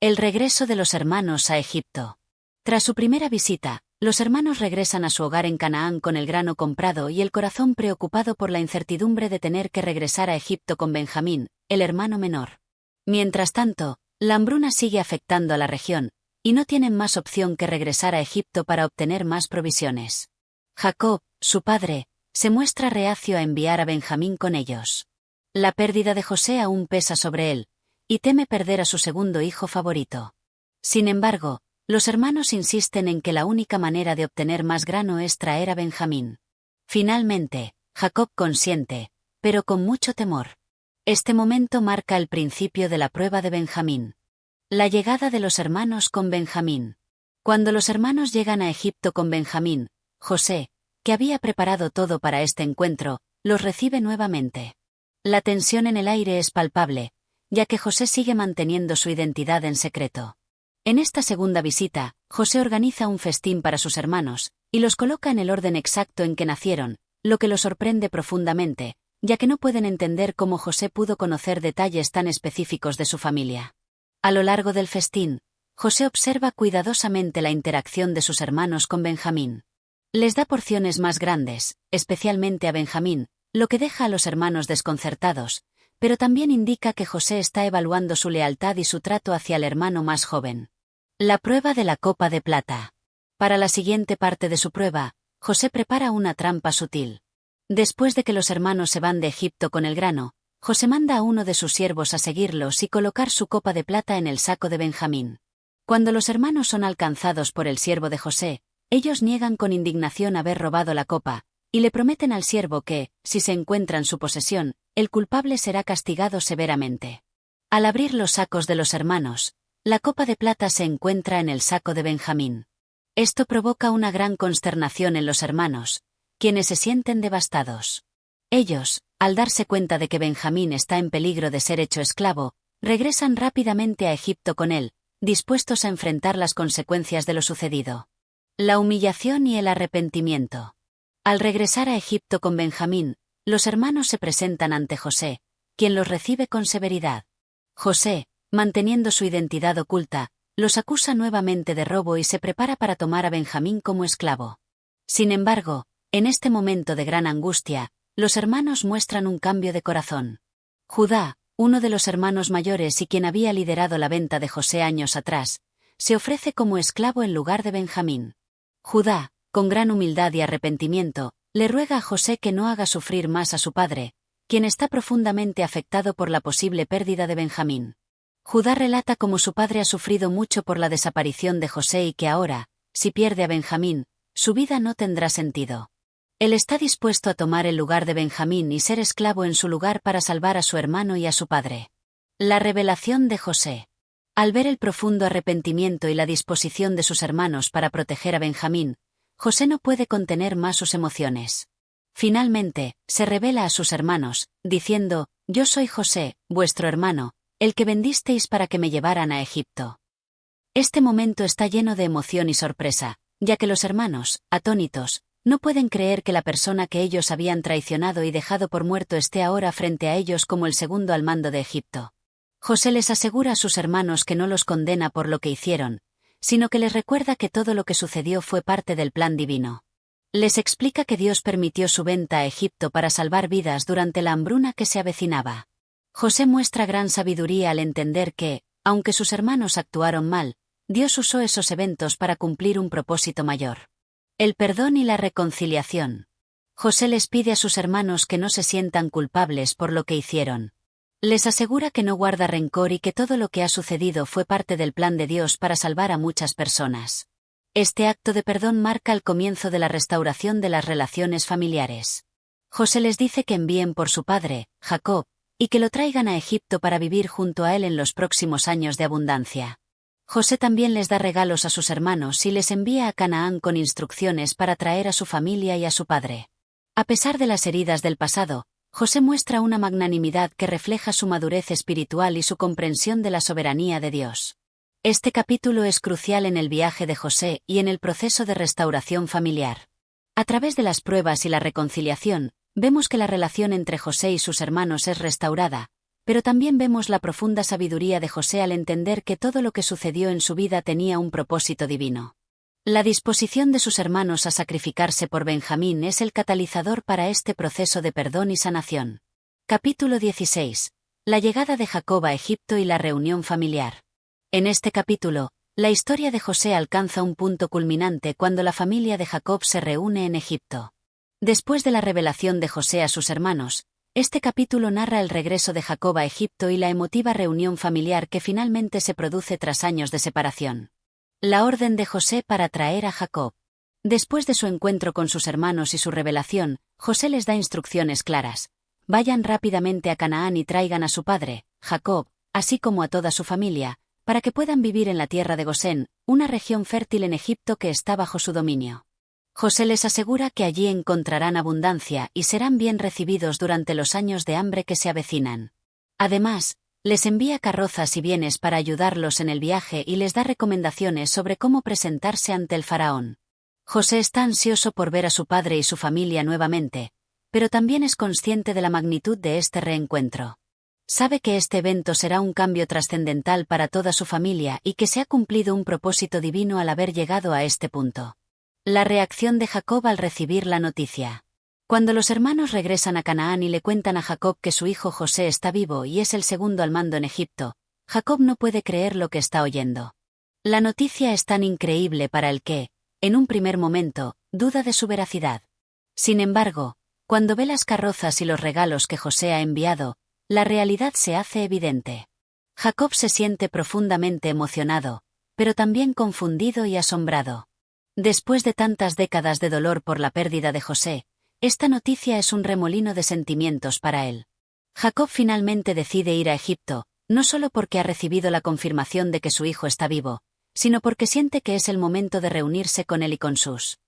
El regreso de los hermanos a Egipto. Tras su primera visita, los hermanos regresan a su hogar en Canaán con el grano comprado y el corazón preocupado por la incertidumbre de tener que regresar a Egipto con Benjamín, el hermano menor. Mientras tanto, la hambruna sigue afectando a la región, y no tienen más opción que regresar a Egipto para obtener más provisiones. Jacob, su padre, se muestra reacio a enviar a Benjamín con ellos. La pérdida de José aún pesa sobre él, y teme perder a su segundo hijo favorito. Sin embargo, los hermanos insisten en que la única manera de obtener más grano es traer a Benjamín. Finalmente, Jacob consiente, pero con mucho temor. Este momento marca el principio de la prueba de Benjamín. La llegada de los hermanos con Benjamín. Cuando los hermanos llegan a Egipto con Benjamín, José, que había preparado todo para este encuentro, los recibe nuevamente. La tensión en el aire es palpable, ya que José sigue manteniendo su identidad en secreto. En esta segunda visita, José organiza un festín para sus hermanos, y los coloca en el orden exacto en que nacieron, lo que los sorprende profundamente, ya que no pueden entender cómo José pudo conocer detalles tan específicos de su familia. A lo largo del festín, José observa cuidadosamente la interacción de sus hermanos con Benjamín. Les da porciones más grandes, especialmente a Benjamín, lo que deja a los hermanos desconcertados, pero también indica que José está evaluando su lealtad y su trato hacia el hermano más joven. La prueba de la copa de plata. Para la siguiente parte de su prueba, José prepara una trampa sutil. Después de que los hermanos se van de Egipto con el grano, José manda a uno de sus siervos a seguirlos y colocar su copa de plata en el saco de Benjamín. Cuando los hermanos son alcanzados por el siervo de José, ellos niegan con indignación haber robado la copa, y le prometen al siervo que, si se encuentra en su posesión, el culpable será castigado severamente. Al abrir los sacos de los hermanos, la copa de plata se encuentra en el saco de Benjamín. Esto provoca una gran consternación en los hermanos, quienes se sienten devastados. Ellos, al darse cuenta de que Benjamín está en peligro de ser hecho esclavo, regresan rápidamente a Egipto con él, dispuestos a enfrentar las consecuencias de lo sucedido. La humillación y el arrepentimiento. Al regresar a Egipto con Benjamín, los hermanos se presentan ante José, quien los recibe con severidad. José, manteniendo su identidad oculta, los acusa nuevamente de robo y se prepara para tomar a Benjamín como esclavo. Sin embargo, en este momento de gran angustia, los hermanos muestran un cambio de corazón. Judá, uno de los hermanos mayores y quien había liderado la venta de José años atrás, se ofrece como esclavo en lugar de Benjamín. Judá, con gran humildad y arrepentimiento, le ruega a José que no haga sufrir más a su padre, quien está profundamente afectado por la posible pérdida de Benjamín. Judá relata cómo su padre ha sufrido mucho por la desaparición de José y que ahora, si pierde a Benjamín, su vida no tendrá sentido. Él está dispuesto a tomar el lugar de Benjamín y ser esclavo en su lugar para salvar a su hermano y a su padre. La revelación de José. Al ver el profundo arrepentimiento y la disposición de sus hermanos para proteger a Benjamín, José no puede contener más sus emociones. Finalmente, se revela a sus hermanos, diciendo: «Yo soy José, vuestro hermano, el que vendisteis para que me llevaran a Egipto». Este momento está lleno de emoción y sorpresa, ya que los hermanos, atónitos, no pueden creer que la persona que ellos habían traicionado y dejado por muerto esté ahora frente a ellos como el segundo al mando de Egipto. José les asegura a sus hermanos que no los condena por lo que hicieron, sino que les recuerda que todo lo que sucedió fue parte del plan divino. Les explica que Dios permitió su venta a Egipto para salvar vidas durante la hambruna que se avecinaba. José muestra gran sabiduría al entender que, aunque sus hermanos actuaron mal, Dios usó esos eventos para cumplir un propósito mayor. El perdón y la reconciliación. José les pide a sus hermanos que no se sientan culpables por lo que hicieron. Les asegura que no guarda rencor y que todo lo que ha sucedido fue parte del plan de Dios para salvar a muchas personas. Este acto de perdón marca el comienzo de la restauración de las relaciones familiares. José les dice que envíen por su padre, Jacob, y que lo traigan a Egipto para vivir junto a él en los próximos años de abundancia. José también les da regalos a sus hermanos y les envía a Canaán con instrucciones para traer a su familia y a su padre. A pesar de las heridas del pasado, José muestra una magnanimidad que refleja su madurez espiritual y su comprensión de la soberanía de Dios. Este capítulo es crucial en el viaje de José y en el proceso de restauración familiar. A través de las pruebas y la reconciliación, vemos que la relación entre José y sus hermanos es restaurada, pero también vemos la profunda sabiduría de José al entender que todo lo que sucedió en su vida tenía un propósito divino. La disposición de sus hermanos a sacrificarse por Benjamín es el catalizador para este proceso de perdón y sanación. Capítulo 16. La llegada de Jacob a Egipto y la reunión familiar. En este capítulo, la historia de José alcanza un punto culminante cuando la familia de Jacob se reúne en Egipto. Después de la revelación de José a sus hermanos, este capítulo narra el regreso de Jacob a Egipto y la emotiva reunión familiar que finalmente se produce tras años de separación. La orden de José para traer a Jacob. Después de su encuentro con sus hermanos y su revelación, José les da instrucciones claras. Vayan rápidamente a Canaán y traigan a su padre, Jacob, así como a toda su familia, para que puedan vivir en la tierra de Gosén, una región fértil en Egipto que está bajo su dominio. José les asegura que allí encontrarán abundancia y serán bien recibidos durante los años de hambre que se avecinan. Además, les envía carrozas y bienes para ayudarlos en el viaje y les da recomendaciones sobre cómo presentarse ante el faraón. José está ansioso por ver a su padre y su familia nuevamente, pero también es consciente de la magnitud de este reencuentro. Sabe que este evento será un cambio trascendental para toda su familia y que se ha cumplido un propósito divino al haber llegado a este punto. La reacción de Jacob al recibir la noticia. Cuando los hermanos regresan a Canaán y le cuentan a Jacob que su hijo José está vivo y es el segundo al mando en Egipto, Jacob no puede creer lo que está oyendo. La noticia es tan increíble para el que, en un primer momento, duda de su veracidad. Sin embargo, cuando ve las carrozas y los regalos que José ha enviado, la realidad se hace evidente. Jacob se siente profundamente emocionado, pero también confundido y asombrado. Después de tantas décadas de dolor por la pérdida de José, esta noticia es un remolino de sentimientos para él. Jacob finalmente decide ir a Egipto, no solo porque ha recibido la confirmación de que su hijo está vivo, sino porque siente que es el momento de reunirse con él y con sus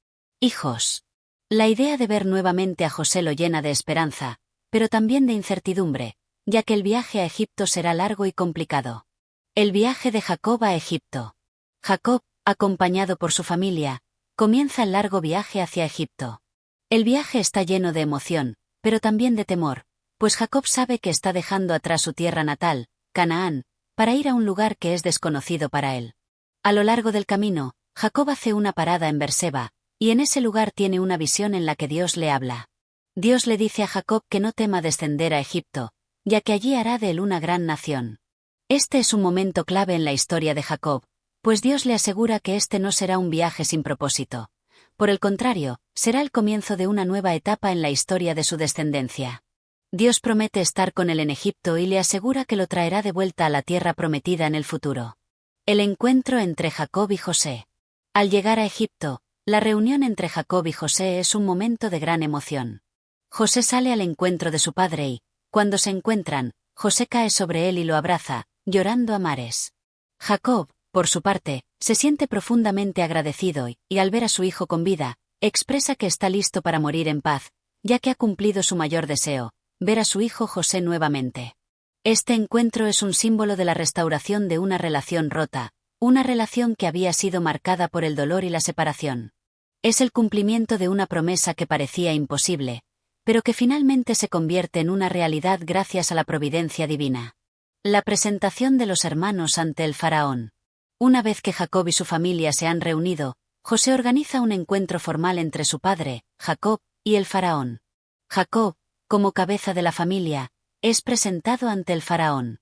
hijos. La idea de ver nuevamente a José lo llena de esperanza, pero también de incertidumbre, ya que el viaje a Egipto será largo y complicado. El viaje de Jacob a Egipto. Jacob, acompañado por su familia, comienza el largo viaje hacia Egipto. El viaje está lleno de emoción, pero también de temor, pues Jacob sabe que está dejando atrás su tierra natal, Canaán, para ir a un lugar que es desconocido para él. A lo largo del camino, Jacob hace una parada en Berseba, y en ese lugar tiene una visión en la que Dios le habla. Dios le dice a Jacob que no tema descender a Egipto, ya que allí hará de él una gran nación. Este es un momento clave en la historia de Jacob, pues Dios le asegura que este no será un viaje sin propósito. Por el contrario, será el comienzo de una nueva etapa en la historia de su descendencia. Dios promete estar con él en Egipto y le asegura que lo traerá de vuelta a la tierra prometida en el futuro. El encuentro entre Jacob y José. Al llegar a Egipto, la reunión entre Jacob y José es un momento de gran emoción. José sale al encuentro de su padre y, cuando se encuentran, José cae sobre él y lo abraza, llorando a mares. Jacob, por su parte, se siente profundamente agradecido y, al ver a su hijo con vida, expresa que está listo para morir en paz, ya que ha cumplido su mayor deseo, ver a su hijo José nuevamente. Este encuentro es un símbolo de la restauración de una relación rota, una relación que había sido marcada por el dolor y la separación. Es el cumplimiento de una promesa que parecía imposible, pero que finalmente se convierte en una realidad gracias a la providencia divina. La presentación de los hermanos ante el faraón. Una vez que Jacob y su familia se han reunido, José organiza un encuentro formal entre su padre, Jacob, y el faraón. Jacob, como cabeza de la familia, es presentado ante el faraón.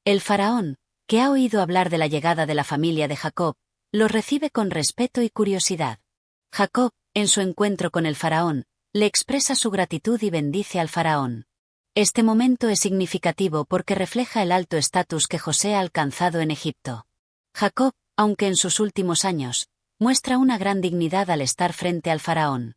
El faraón, que ha oído hablar de la llegada de la familia de Jacob, los recibe con respeto y curiosidad. Jacob, en su encuentro con el faraón, le expresa su gratitud y bendice al faraón. Este momento es significativo porque refleja el alto estatus que José ha alcanzado en Egipto. Jacob, aunque en sus últimos años, muestra una gran dignidad al estar frente al faraón.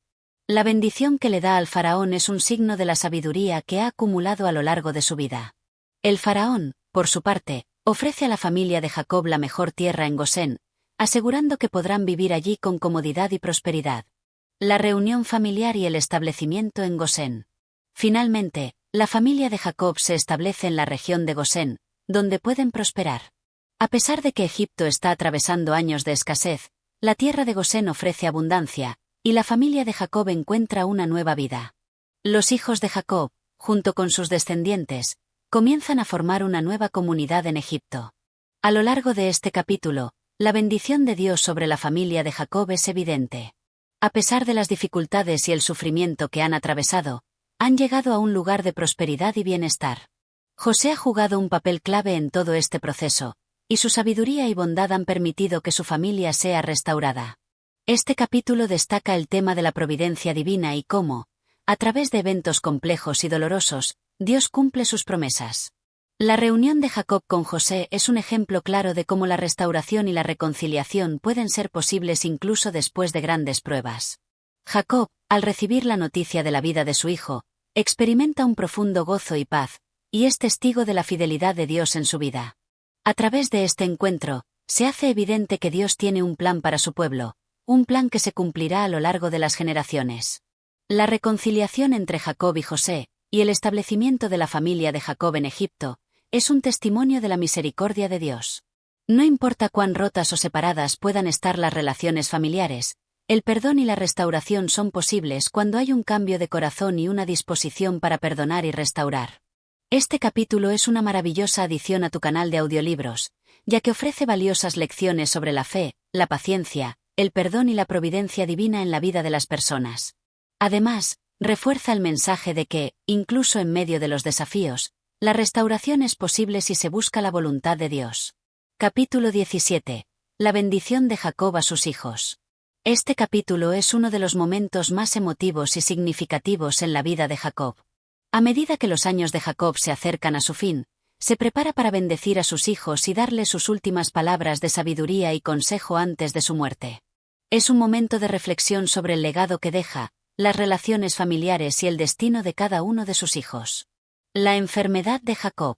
La bendición que le da al faraón es un signo de la sabiduría que ha acumulado a lo largo de su vida. El faraón, por su parte, ofrece a la familia de Jacob la mejor tierra en Gosén, asegurando que podrán vivir allí con comodidad y prosperidad. La reunión familiar y el establecimiento en Gosén. Finalmente, la familia de Jacob se establece en la región de Gosén, donde pueden prosperar. A pesar de que Egipto está atravesando años de escasez, la tierra de Gosén ofrece abundancia, y la familia de Jacob encuentra una nueva vida. Los hijos de Jacob, junto con sus descendientes, comienzan a formar una nueva comunidad en Egipto. A lo largo de este capítulo, la bendición de Dios sobre la familia de Jacob es evidente. A pesar de las dificultades y el sufrimiento que han atravesado, han llegado a un lugar de prosperidad y bienestar. José ha jugado un papel clave en todo este proceso, y su sabiduría y bondad han permitido que su familia sea restaurada. Este capítulo destaca el tema de la providencia divina y cómo, a través de eventos complejos y dolorosos, Dios cumple sus promesas. La reunión de Jacob con José es un ejemplo claro de cómo la restauración y la reconciliación pueden ser posibles incluso después de grandes pruebas. Jacob, al recibir la noticia de la vida de su hijo, experimenta un profundo gozo y paz, y es testigo de la fidelidad de Dios en su vida. A través de este encuentro, se hace evidente que Dios tiene un plan para su pueblo, un plan que se cumplirá a lo largo de las generaciones. La reconciliación entre Jacob y José, y el establecimiento de la familia de Jacob en Egipto, es un testimonio de la misericordia de Dios. No importa cuán rotas o separadas puedan estar las relaciones familiares, el perdón y la restauración son posibles cuando hay un cambio de corazón y una disposición para perdonar y restaurar. Este capítulo es una maravillosa adición a tu canal de audiolibros, ya que ofrece valiosas lecciones sobre la fe, la paciencia, el perdón y la providencia divina en la vida de las personas. Además, refuerza el mensaje de que, incluso en medio de los desafíos, la restauración es posible si se busca la voluntad de Dios. Capítulo 17. La bendición de Jacob a sus hijos. Este capítulo es uno de los momentos más emotivos y significativos en la vida de Jacob. A medida que los años de Jacob se acercan a su fin, se prepara para bendecir a sus hijos y darles sus últimas palabras de sabiduría y consejo antes de su muerte. Es un momento de reflexión sobre el legado que deja, las relaciones familiares y el destino de cada uno de sus hijos. La enfermedad de Jacob.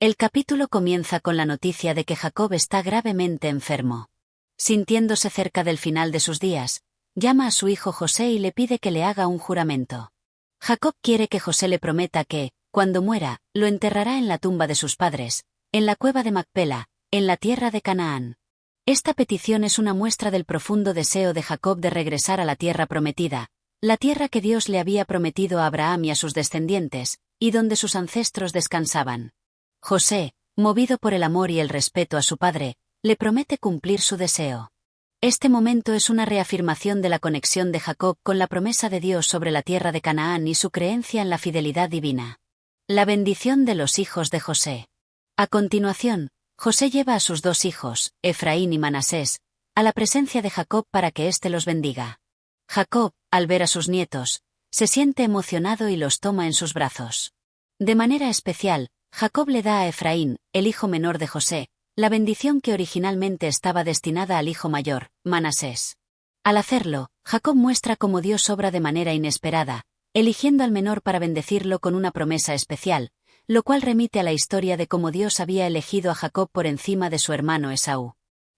El capítulo comienza con la noticia de que Jacob está gravemente enfermo. Sintiéndose cerca del final de sus días, llama a su hijo José y le pide que le haga un juramento. Jacob quiere que José le prometa que, cuando muera, lo enterrará en la tumba de sus padres, en la cueva de Macpela, en la tierra de Canaán. Esta petición es una muestra del profundo deseo de Jacob de regresar a la tierra prometida, la tierra que Dios le había prometido a Abraham y a sus descendientes, y donde sus ancestros descansaban. José, movido por el amor y el respeto a su padre, le promete cumplir su deseo. Este momento es una reafirmación de la conexión de Jacob con la promesa de Dios sobre la tierra de Canaán y su creencia en la fidelidad divina. La bendición de los hijos de José. A continuación, José lleva a sus dos hijos, Efraín y Manasés, a la presencia de Jacob para que éste los bendiga. Jacob, al ver a sus nietos, se siente emocionado y los toma en sus brazos. De manera especial, Jacob le da a Efraín, el hijo menor de José, la bendición que originalmente estaba destinada al hijo mayor, Manasés. Al hacerlo, Jacob muestra cómo Dios obra de manera inesperada, eligiendo al menor para bendecirlo con una promesa especial, lo cual remite a la historia de cómo Dios había elegido a Jacob por encima de su hermano Esaú.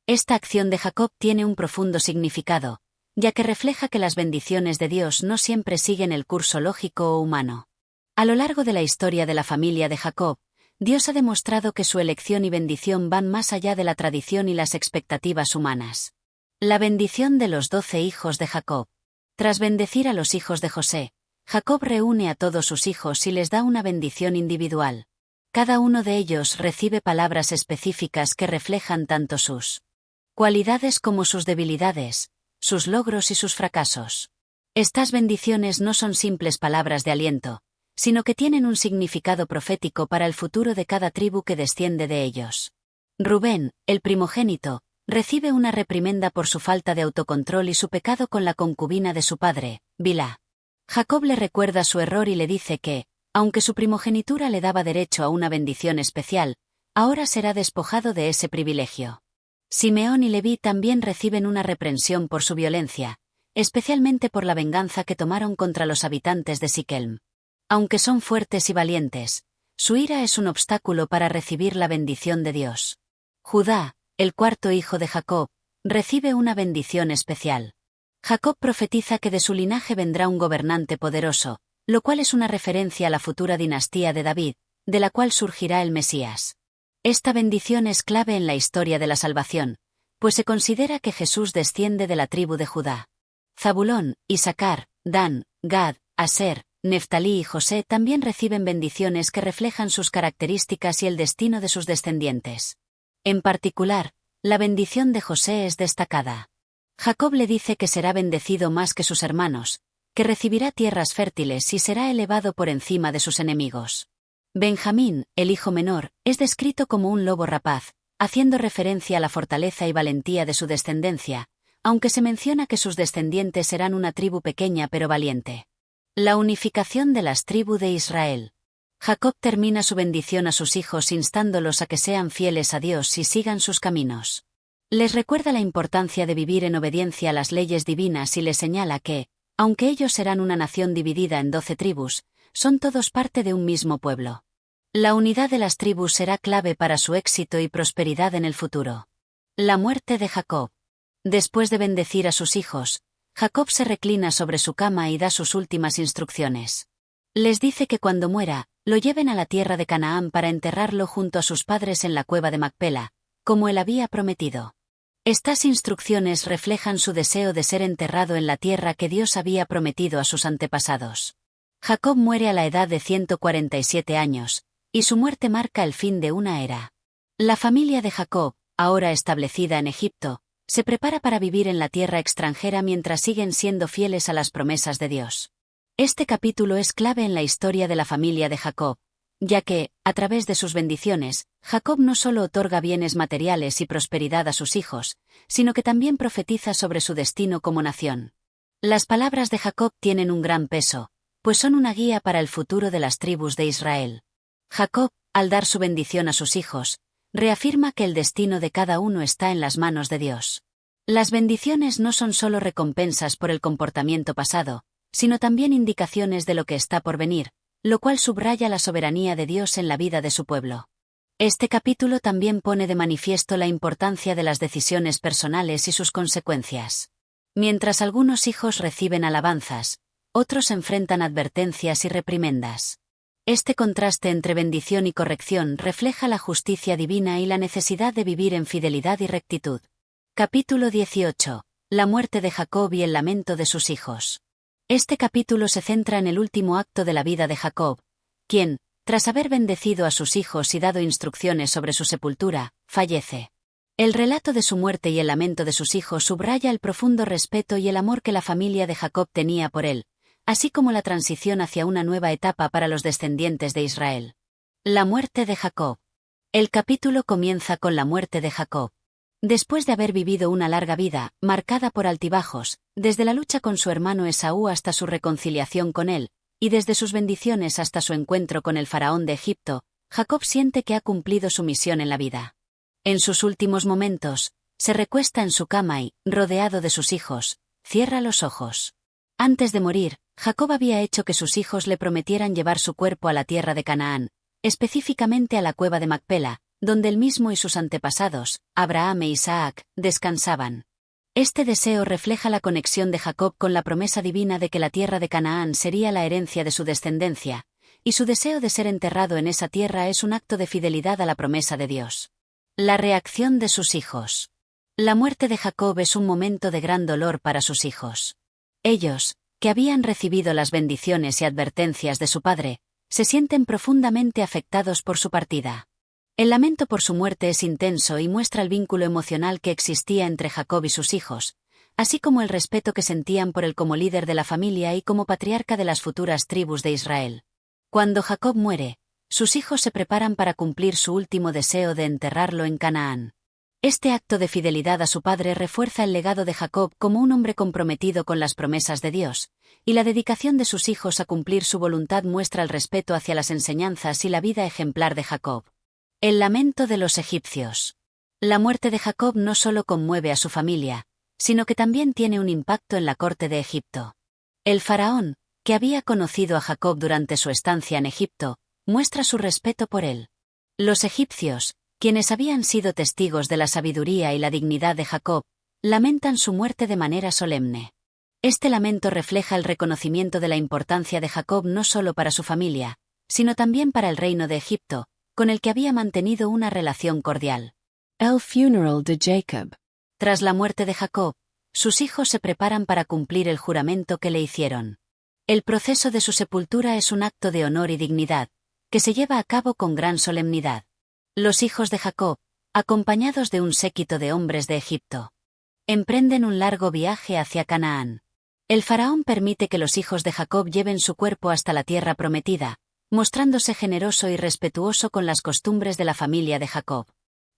Esta acción de Jacob tiene un profundo significado, ya que refleja que las bendiciones de Dios no siempre siguen el curso lógico o humano. A lo largo de la historia de la familia de Jacob, Dios ha demostrado que su elección y bendición van más allá de la tradición y las expectativas humanas. La bendición de los 12 hijos de Jacob. Tras bendecir a los hijos de José, Jacob reúne a todos sus hijos y les da una bendición individual. Cada uno de ellos recibe palabras específicas que reflejan tanto sus cualidades como sus debilidades, sus logros y sus fracasos. Estas bendiciones no son simples palabras de aliento, sino que tienen un significado profético para el futuro de cada tribu que desciende de ellos. Rubén, el primogénito, recibe una reprimenda por su falta de autocontrol y su pecado con la concubina de su padre, Bilhá. Jacob le recuerda su error y le dice que, aunque su primogenitura le daba derecho a una bendición especial, ahora será despojado de ese privilegio. Simeón y Leví también reciben una reprensión por su violencia, especialmente por la venganza que tomaron contra los habitantes de Siquelm. Aunque son fuertes y valientes, su ira es un obstáculo para recibir la bendición de Dios. Judá, el cuarto hijo de Jacob, recibe una bendición especial. Jacob profetiza que de su linaje vendrá un gobernante poderoso, lo cual es una referencia a la futura dinastía de David, de la cual surgirá el Mesías. Esta bendición es clave en la historia de la salvación, pues se considera que Jesús desciende de la tribu de Judá. Zabulón, Isacar, Dan, Gad, Aser, Neftalí y José también reciben bendiciones que reflejan sus características y el destino de sus descendientes. En particular, la bendición de José es destacada. Jacob le dice que será bendecido más que sus hermanos, que recibirá tierras fértiles y será elevado por encima de sus enemigos. Benjamín, el hijo menor, es descrito como un lobo rapaz, haciendo referencia a la fortaleza y valentía de su descendencia, aunque se menciona que sus descendientes serán una tribu pequeña pero valiente. La unificación de las tribus de Israel. Jacob termina su bendición a sus hijos instándolos a que sean fieles a Dios y sigan sus caminos. Les recuerda la importancia de vivir en obediencia a las leyes divinas y les señala que, aunque ellos serán una nación dividida en 12 tribus, son todos parte de un mismo pueblo. La unidad de las tribus será clave para su éxito y prosperidad en el futuro. La muerte de Jacob. Después de bendecir a sus hijos, Jacob se reclina sobre su cama y da sus últimas instrucciones. Les dice que cuando muera, lo lleven a la tierra de Canaán para enterrarlo junto a sus padres en la cueva de Macpela, como él había prometido. Estas instrucciones reflejan su deseo de ser enterrado en la tierra que Dios había prometido a sus antepasados. Jacob muere a la edad de 147 años, y su muerte marca el fin de una era. La familia de Jacob, ahora establecida en Egipto, se prepara para vivir en la tierra extranjera mientras siguen siendo fieles a las promesas de Dios. Este capítulo es clave en la historia de la familia de Jacob, ya que, a través de sus bendiciones, Jacob no solo otorga bienes materiales y prosperidad a sus hijos, sino que también profetiza sobre su destino como nación. Las palabras de Jacob tienen un gran peso, pues son una guía para el futuro de las tribus de Israel. Jacob, al dar su bendición a sus hijos, reafirma que el destino de cada uno está en las manos de Dios. Las bendiciones no son solo recompensas por el comportamiento pasado, sino también indicaciones de lo que está por venir, lo cual subraya la soberanía de Dios en la vida de su pueblo. Este capítulo también pone de manifiesto la importancia de las decisiones personales y sus consecuencias. Mientras algunos hijos reciben alabanzas, otros enfrentan advertencias y reprimendas. Este contraste entre bendición y corrección refleja la justicia divina y la necesidad de vivir en fidelidad y rectitud. Capítulo 18. La muerte de Jacob y el lamento de sus hijos. Este capítulo se centra en el último acto de la vida de Jacob, quien, tras haber bendecido a sus hijos y dado instrucciones sobre su sepultura, fallece. El relato de su muerte y el lamento de sus hijos subraya el profundo respeto y el amor que la familia de Jacob tenía por él, así como la transición hacia una nueva etapa para los descendientes de Israel. La muerte de Jacob. El capítulo comienza con la muerte de Jacob. Después de haber vivido una larga vida, marcada por altibajos, desde la lucha con su hermano Esaú hasta su reconciliación con él, y desde sus bendiciones hasta su encuentro con el faraón de Egipto, Jacob siente que ha cumplido su misión en la vida. En sus últimos momentos, se recuesta en su cama y, rodeado de sus hijos, cierra los ojos. Antes de morir, Jacob había hecho que sus hijos le prometieran llevar su cuerpo a la tierra de Canaán, específicamente a la cueva de Macpela, donde él mismo y sus antepasados, Abraham e Isaac, descansaban. Este deseo refleja la conexión de Jacob con la promesa divina de que la tierra de Canaán sería la herencia de su descendencia, y su deseo de ser enterrado en esa tierra es un acto de fidelidad a la promesa de Dios. La reacción de sus hijos. La muerte de Jacob es un momento de gran dolor para sus hijos. Ellos, que habían recibido las bendiciones y advertencias de su padre, se sienten profundamente afectados por su partida. El lamento por su muerte es intenso y muestra el vínculo emocional que existía entre Jacob y sus hijos, así como el respeto que sentían por él como líder de la familia y como patriarca de las futuras tribus de Israel. Cuando Jacob muere, sus hijos se preparan para cumplir su último deseo de enterrarlo en Canaán. Este acto de fidelidad a su padre refuerza el legado de Jacob como un hombre comprometido con las promesas de Dios, y la dedicación de sus hijos a cumplir su voluntad muestra el respeto hacia las enseñanzas y la vida ejemplar de Jacob. El lamento de los egipcios. La muerte de Jacob no solo conmueve a su familia, sino que también tiene un impacto en la corte de Egipto. El faraón, que había conocido a Jacob durante su estancia en Egipto, muestra su respeto por él. Los egipcios, quienes habían sido testigos de la sabiduría y la dignidad de Jacob, lamentan su muerte de manera solemne. Este lamento refleja el reconocimiento de la importancia de Jacob no solo para su familia, sino también para el reino de Egipto, con el que había mantenido una relación cordial. El funeral de Jacob. Tras la muerte de Jacob, sus hijos se preparan para cumplir el juramento que le hicieron. El proceso de su sepultura es un acto de honor y dignidad, que se lleva a cabo con gran solemnidad. Los hijos de Jacob, acompañados de un séquito de hombres de Egipto, emprenden un largo viaje hacia Canaán. El faraón permite que los hijos de Jacob lleven su cuerpo hasta la tierra prometida, mostrándose generoso y respetuoso con las costumbres de la familia de Jacob.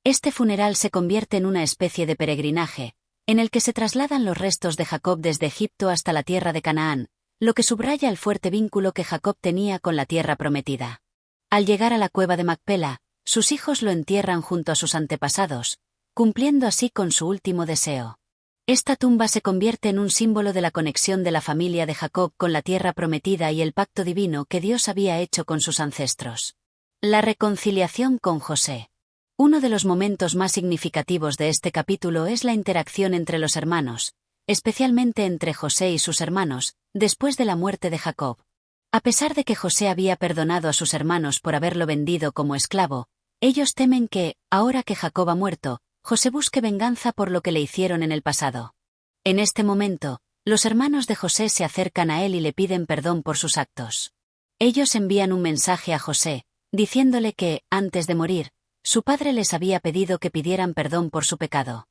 Este funeral se convierte en una especie de peregrinaje, en el que se trasladan los restos de Jacob desde Egipto hasta la tierra de Canaán, lo que subraya el fuerte vínculo que Jacob tenía con la tierra prometida. Al llegar a la cueva de Macpela, sus hijos lo entierran junto a sus antepasados, cumpliendo así con su último deseo. Esta tumba se convierte en un símbolo de la conexión de la familia de Jacob con la tierra prometida y el pacto divino que Dios había hecho con sus ancestros. La reconciliación con José. Uno de los momentos más significativos de este capítulo es la interacción entre los hermanos, especialmente entre José y sus hermanos, después de la muerte de Jacob. A pesar de que José había perdonado a sus hermanos por haberlo vendido como esclavo, ellos temen que, ahora que Jacob ha muerto, José busque venganza por lo que le hicieron en el pasado. En este momento, los hermanos de José se acercan a él y le piden perdón por sus actos. Ellos envían un mensaje a José, diciéndole que, antes de morir, su padre les había pedido que pidieran perdón por su pecado.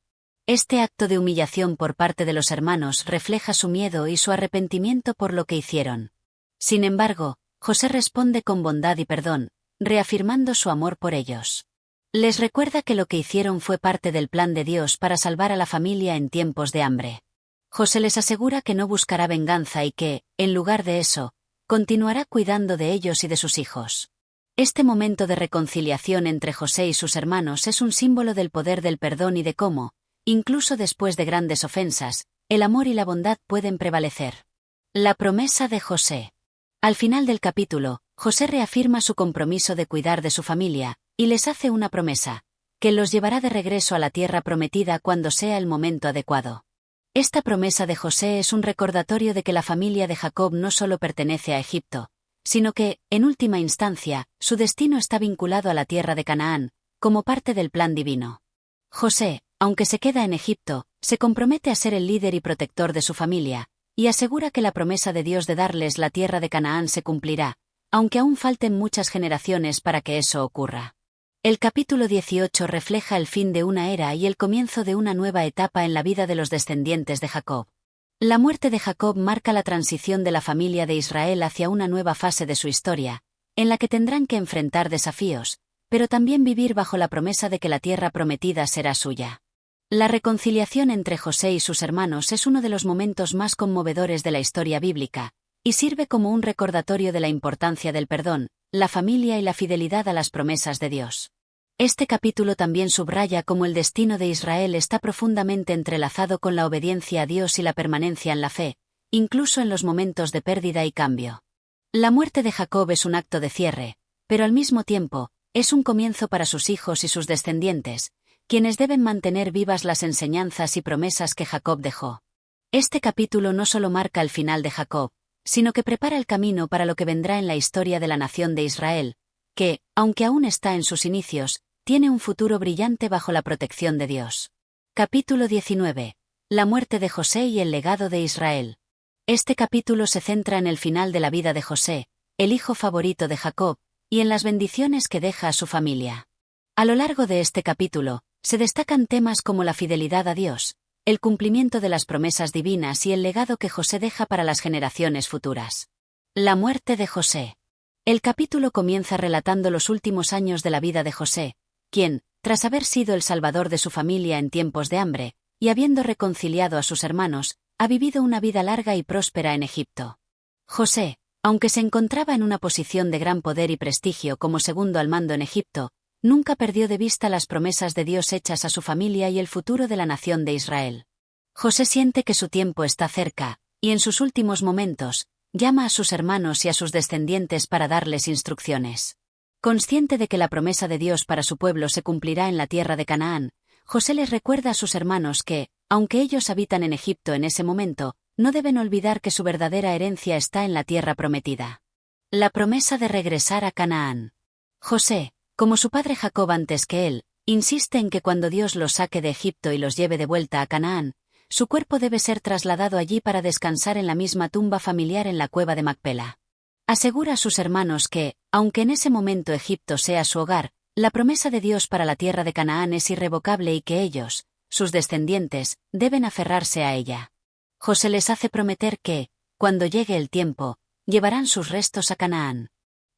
Este acto de humillación por parte de los hermanos refleja su miedo y su arrepentimiento por lo que hicieron. Sin embargo, José responde con bondad y perdón, reafirmando su amor por ellos. Les recuerda que lo que hicieron fue parte del plan de Dios para salvar a la familia en tiempos de hambre. José les asegura que no buscará venganza y que, en lugar de eso, continuará cuidando de ellos y de sus hijos. Este momento de reconciliación entre José y sus hermanos es un símbolo del poder del perdón y de cómo, incluso después de grandes ofensas, el amor y la bondad pueden prevalecer. La promesa de José. Al final del capítulo, José reafirma su compromiso de cuidar de su familia, y les hace una promesa, que los llevará de regreso a la tierra prometida cuando sea el momento adecuado. Esta promesa de José es un recordatorio de que la familia de Jacob no solo pertenece a Egipto, sino que, en última instancia, su destino está vinculado a la tierra de Canaán, como parte del plan divino. José, aunque se queda en Egipto, se compromete a ser el líder y protector de su familia, y asegura que la promesa de Dios de darles la tierra de Canaán se cumplirá, aunque aún falten muchas generaciones para que eso ocurra. El capítulo 18 refleja el fin de una era y el comienzo de una nueva etapa en la vida de los descendientes de Jacob. La muerte de Jacob marca la transición de la familia de Israel hacia una nueva fase de su historia, en la que tendrán que enfrentar desafíos, pero también vivir bajo la promesa de que la tierra prometida será suya. La reconciliación entre José y sus hermanos es uno de los momentos más conmovedores de la historia bíblica, y sirve como un recordatorio de la importancia del perdón, la familia y la fidelidad a las promesas de Dios. Este capítulo también subraya cómo el destino de Israel está profundamente entrelazado con la obediencia a Dios y la permanencia en la fe, incluso en los momentos de pérdida y cambio. La muerte de Jacob es un acto de cierre, pero al mismo tiempo, es un comienzo para sus hijos y sus descendientes, quienes deben mantener vivas las enseñanzas y promesas que Jacob dejó. Este capítulo no solo marca el final de Jacob, sino que prepara el camino para lo que vendrá en la historia de la nación de Israel, que, aunque aún está en sus inicios, tiene un futuro brillante bajo la protección de Dios. Capítulo 19. La muerte de José y el legado de Israel. Este capítulo se centra en el final de la vida de José, el hijo favorito de Jacob, y en las bendiciones que deja a su familia. A lo largo de este capítulo, se destacan temas como la fidelidad a Dios, el cumplimiento de las promesas divinas y el legado que José deja para las generaciones futuras. La muerte de José. El capítulo comienza relatando los últimos años de la vida de José, quien, tras haber sido el salvador de su familia en tiempos de hambre, y habiendo reconciliado a sus hermanos, ha vivido una vida larga y próspera en Egipto. José, aunque se encontraba en una posición de gran poder y prestigio como segundo al mando en Egipto, nunca perdió de vista las promesas de Dios hechas a su familia y el futuro de la nación de Israel. José siente que su tiempo está cerca, y en sus últimos momentos, llama a sus hermanos y a sus descendientes para darles instrucciones. Consciente de que la promesa de Dios para su pueblo se cumplirá en la tierra de Canaán, José les recuerda a sus hermanos que, aunque ellos habitan en Egipto en ese momento, no deben olvidar que su verdadera herencia está en la tierra prometida. La promesa de regresar a Canaán. José, como su padre Jacob antes que él, insiste en que cuando Dios los saque de Egipto y los lleve de vuelta a Canaán, su cuerpo debe ser trasladado allí para descansar en la misma tumba familiar en la cueva de Macpela. Asegura a sus hermanos que, aunque en ese momento Egipto sea su hogar, la promesa de Dios para la tierra de Canaán es irrevocable y que ellos, sus descendientes, deben aferrarse a ella. José les hace prometer que, cuando llegue el tiempo, llevarán sus restos a Canaán.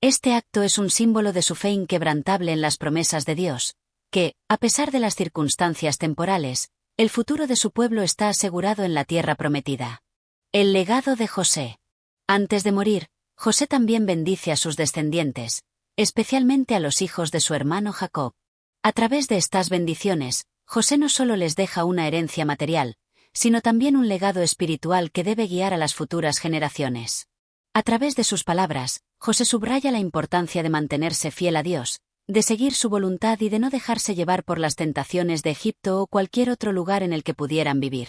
Este acto es un símbolo de su fe inquebrantable en las promesas de Dios, que, a pesar de las circunstancias temporales, el futuro de su pueblo está asegurado en la tierra prometida. El legado de José. Antes de morir, José también bendice a sus descendientes, especialmente a los hijos de su hermano Jacob. A través de estas bendiciones, José no solo les deja una herencia material, sino también un legado espiritual que debe guiar a las futuras generaciones. A través de sus palabras, José subraya la importancia de mantenerse fiel a Dios, de seguir su voluntad y de no dejarse llevar por las tentaciones de Egipto o cualquier otro lugar en el que pudieran vivir.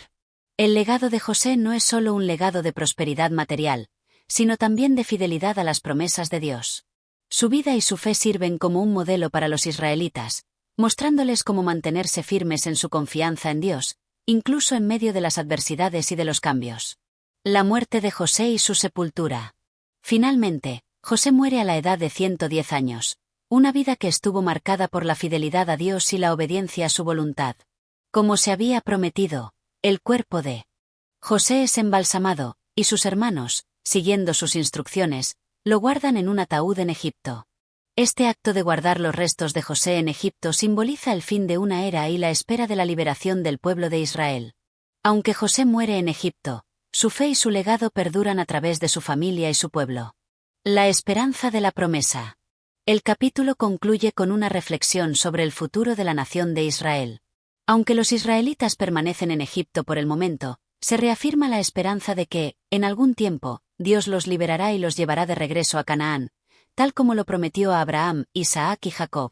El legado de José no es solo un legado de prosperidad material, sino también de fidelidad a las promesas de Dios. Su vida y su fe sirven como un modelo para los israelitas, mostrándoles cómo mantenerse firmes en su confianza en Dios, incluso en medio de las adversidades y de los cambios. La muerte de José y su sepultura. Finalmente, José muere a la edad de 110 años, una vida que estuvo marcada por la fidelidad a Dios y la obediencia a su voluntad. Como se había prometido, el cuerpo de José es embalsamado, y sus hermanos, siguiendo sus instrucciones, lo guardan en un ataúd en Egipto. Este acto de guardar los restos de José en Egipto simboliza el fin de una era y la espera de la liberación del pueblo de Israel. Aunque José muere en Egipto, su fe y su legado perduran a través de su familia y su pueblo. La esperanza de la promesa. El capítulo concluye con una reflexión sobre el futuro de la nación de Israel. Aunque los israelitas permanecen en Egipto por el momento, se reafirma la esperanza de que, en algún tiempo, Dios los liberará y los llevará de regreso a Canaán, tal como lo prometió a Abraham, Isaac y Jacob.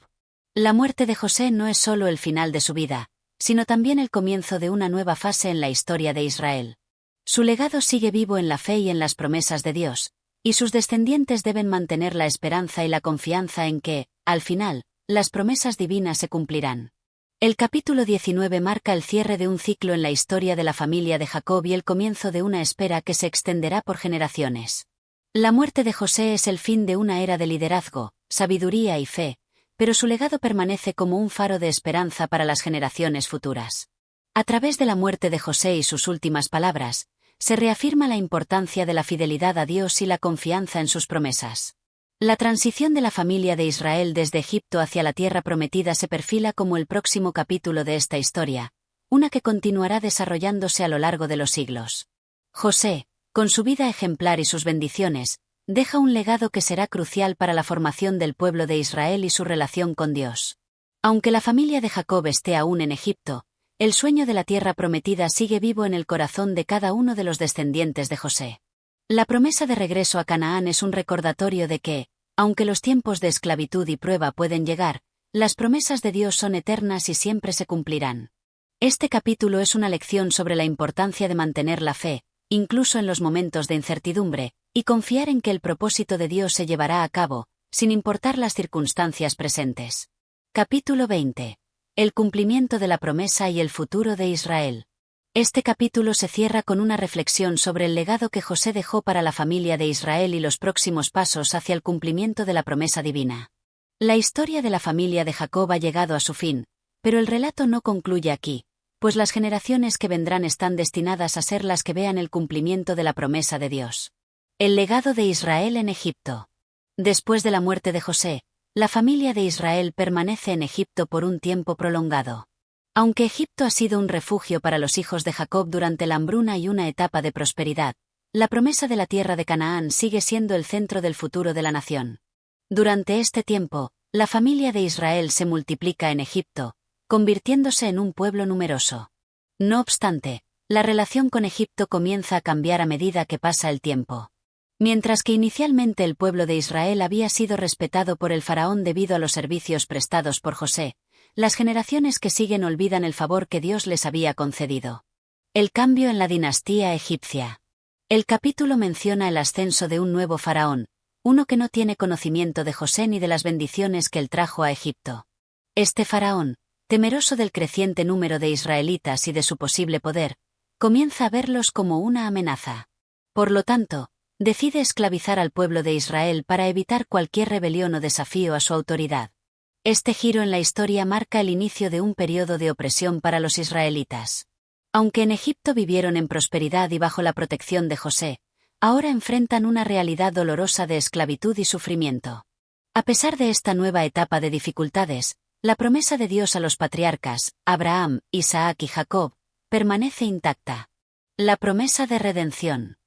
La muerte de José no es solo el final de su vida, sino también el comienzo de una nueva fase en la historia de Israel. Su legado sigue vivo en la fe y en las promesas de Dios, y sus descendientes deben mantener la esperanza y la confianza en que, al final, las promesas divinas se cumplirán. El capítulo 19 marca el cierre de un ciclo en la historia de la familia de Jacob y el comienzo de una espera que se extenderá por generaciones. La muerte de José es el fin de una era de liderazgo, sabiduría y fe, pero su legado permanece como un faro de esperanza para las generaciones futuras. A través de la muerte de José y sus últimas palabras, se reafirma la importancia de la fidelidad a Dios y la confianza en sus promesas. La transición de la familia de Israel desde Egipto hacia la tierra prometida se perfila como el próximo capítulo de esta historia, una que continuará desarrollándose a lo largo de los siglos. José, con su vida ejemplar y sus bendiciones, deja un legado que será crucial para la formación del pueblo de Israel y su relación con Dios. Aunque la familia de Jacob esté aún en Egipto, el sueño de la tierra prometida sigue vivo en el corazón de cada uno de los descendientes de José. La promesa de regreso a Canaán es un recordatorio de que, aunque los tiempos de esclavitud y prueba pueden llegar, las promesas de Dios son eternas y siempre se cumplirán. Este capítulo es una lección sobre la importancia de mantener la fe, incluso en los momentos de incertidumbre, y confiar en que el propósito de Dios se llevará a cabo, sin importar las circunstancias presentes. Capítulo 20. El cumplimiento de la promesa y el futuro de Israel. Este capítulo se cierra con una reflexión sobre el legado que José dejó para la familia de Israel y los próximos pasos hacia el cumplimiento de la promesa divina. La historia de la familia de Jacob ha llegado a su fin, pero el relato no concluye aquí, pues las generaciones que vendrán están destinadas a ser las que vean el cumplimiento de la promesa de Dios. El legado de Israel en Egipto. Después de la muerte de José, la familia de Israel permanece en Egipto por un tiempo prolongado. Aunque Egipto ha sido un refugio para los hijos de Jacob durante la hambruna y una etapa de prosperidad, la promesa de la tierra de Canaán sigue siendo el centro del futuro de la nación. Durante este tiempo, la familia de Israel se multiplica en Egipto, convirtiéndose en un pueblo numeroso. No obstante, la relación con Egipto comienza a cambiar a medida que pasa el tiempo. Mientras que inicialmente el pueblo de Israel había sido respetado por el faraón debido a los servicios prestados por José, las generaciones que siguen olvidan el favor que Dios les había concedido. El cambio en la dinastía egipcia. El capítulo menciona el ascenso de un nuevo faraón, uno que no tiene conocimiento de José ni de las bendiciones que él trajo a Egipto. Este faraón, temeroso del creciente número de israelitas y de su posible poder, comienza a verlos como una amenaza. Por lo tanto, decide esclavizar al pueblo de Israel para evitar cualquier rebelión o desafío a su autoridad. Este giro en la historia marca el inicio de un periodo de opresión para los israelitas. Aunque en Egipto vivieron en prosperidad y bajo la protección de José, ahora enfrentan una realidad dolorosa de esclavitud y sufrimiento. A pesar de esta nueva etapa de dificultades, la promesa de Dios a los patriarcas, Abraham, Isaac y Jacob, permanece intacta. La promesa de redención.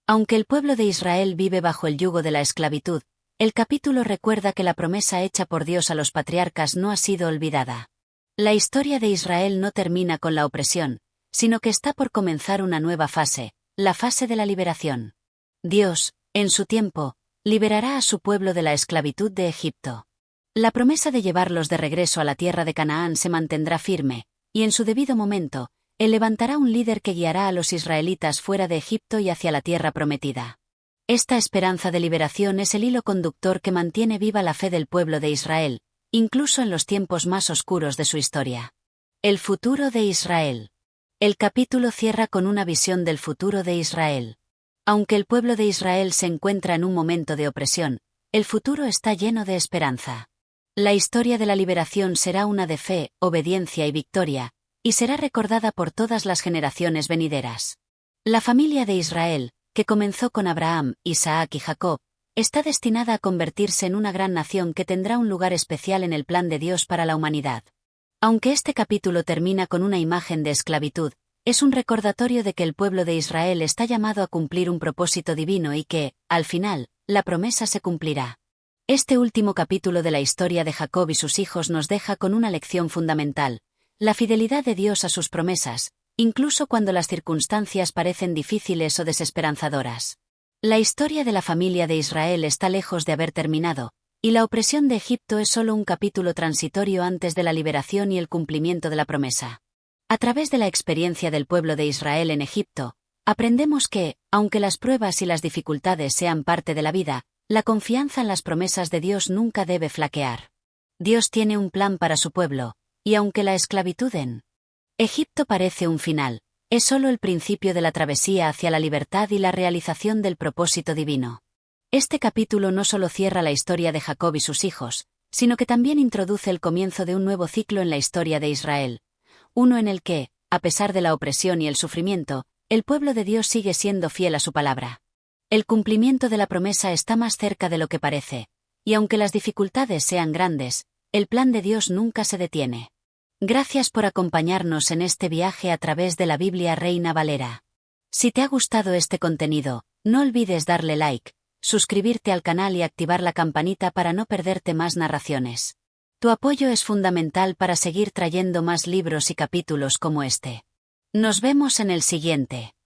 Aunque el pueblo de Israel vive bajo el yugo de la esclavitud, El capítulo recuerda que la promesa hecha por Dios a los patriarcas no ha sido olvidada. La historia de Israel no termina con la opresión, sino que está por comenzar una nueva fase, la fase de la liberación. Dios, en su tiempo, liberará a su pueblo de la esclavitud de Egipto. La promesa de llevarlos de regreso a la tierra de Canaán se mantendrá firme, y en su debido momento, Él levantará un líder que guiará a los israelitas fuera de Egipto y hacia la tierra prometida. Esta esperanza de liberación es el hilo conductor que mantiene viva la fe del pueblo de Israel, incluso en los tiempos más oscuros de su historia. El futuro de Israel. El capítulo cierra con una visión del futuro de Israel. Aunque el pueblo de Israel se encuentra en un momento de opresión, el futuro está lleno de esperanza. La historia de la liberación será una de fe, obediencia y victoria, y será recordada por todas las generaciones venideras. La familia de Israel, que comenzó con Abraham, Isaac y Jacob, está destinada a convertirse en una gran nación que tendrá un lugar especial en el plan de Dios para la humanidad. Aunque este capítulo termina con una imagen de esclavitud, es un recordatorio de que el pueblo de Israel está llamado a cumplir un propósito divino y que, al final, la promesa se cumplirá. Este último capítulo de la historia de Jacob y sus hijos nos deja con una lección fundamental: la fidelidad de Dios a sus promesas, incluso cuando las circunstancias parecen difíciles o desesperanzadoras. La historia de la familia de Israel está lejos de haber terminado, y la opresión de Egipto es solo un capítulo transitorio antes de la liberación y el cumplimiento de la promesa. A través de la experiencia del pueblo de Israel en Egipto, aprendemos que, aunque las pruebas y las dificultades sean parte de la vida, la confianza en las promesas de Dios nunca debe flaquear. Dios tiene un plan para su pueblo, y aunque la esclavitud en Egipto parece un final, es solo el principio de la travesía hacia la libertad y la realización del propósito divino. Este capítulo no solo cierra la historia de Jacob y sus hijos, sino que también introduce el comienzo de un nuevo ciclo en la historia de Israel, uno en el que, a pesar de la opresión y el sufrimiento, el pueblo de Dios sigue siendo fiel a su palabra. El cumplimiento de la promesa está más cerca de lo que parece, y aunque las dificultades sean grandes, el plan de Dios nunca se detiene. Gracias por acompañarnos en este viaje a través de la Biblia Reina Valera. Si te ha gustado este contenido, no olvides darle like, suscribirte al canal y activar la campanita para no perderte más narraciones. Tu apoyo es fundamental para seguir trayendo más libros y capítulos como este. Nos vemos en el siguiente.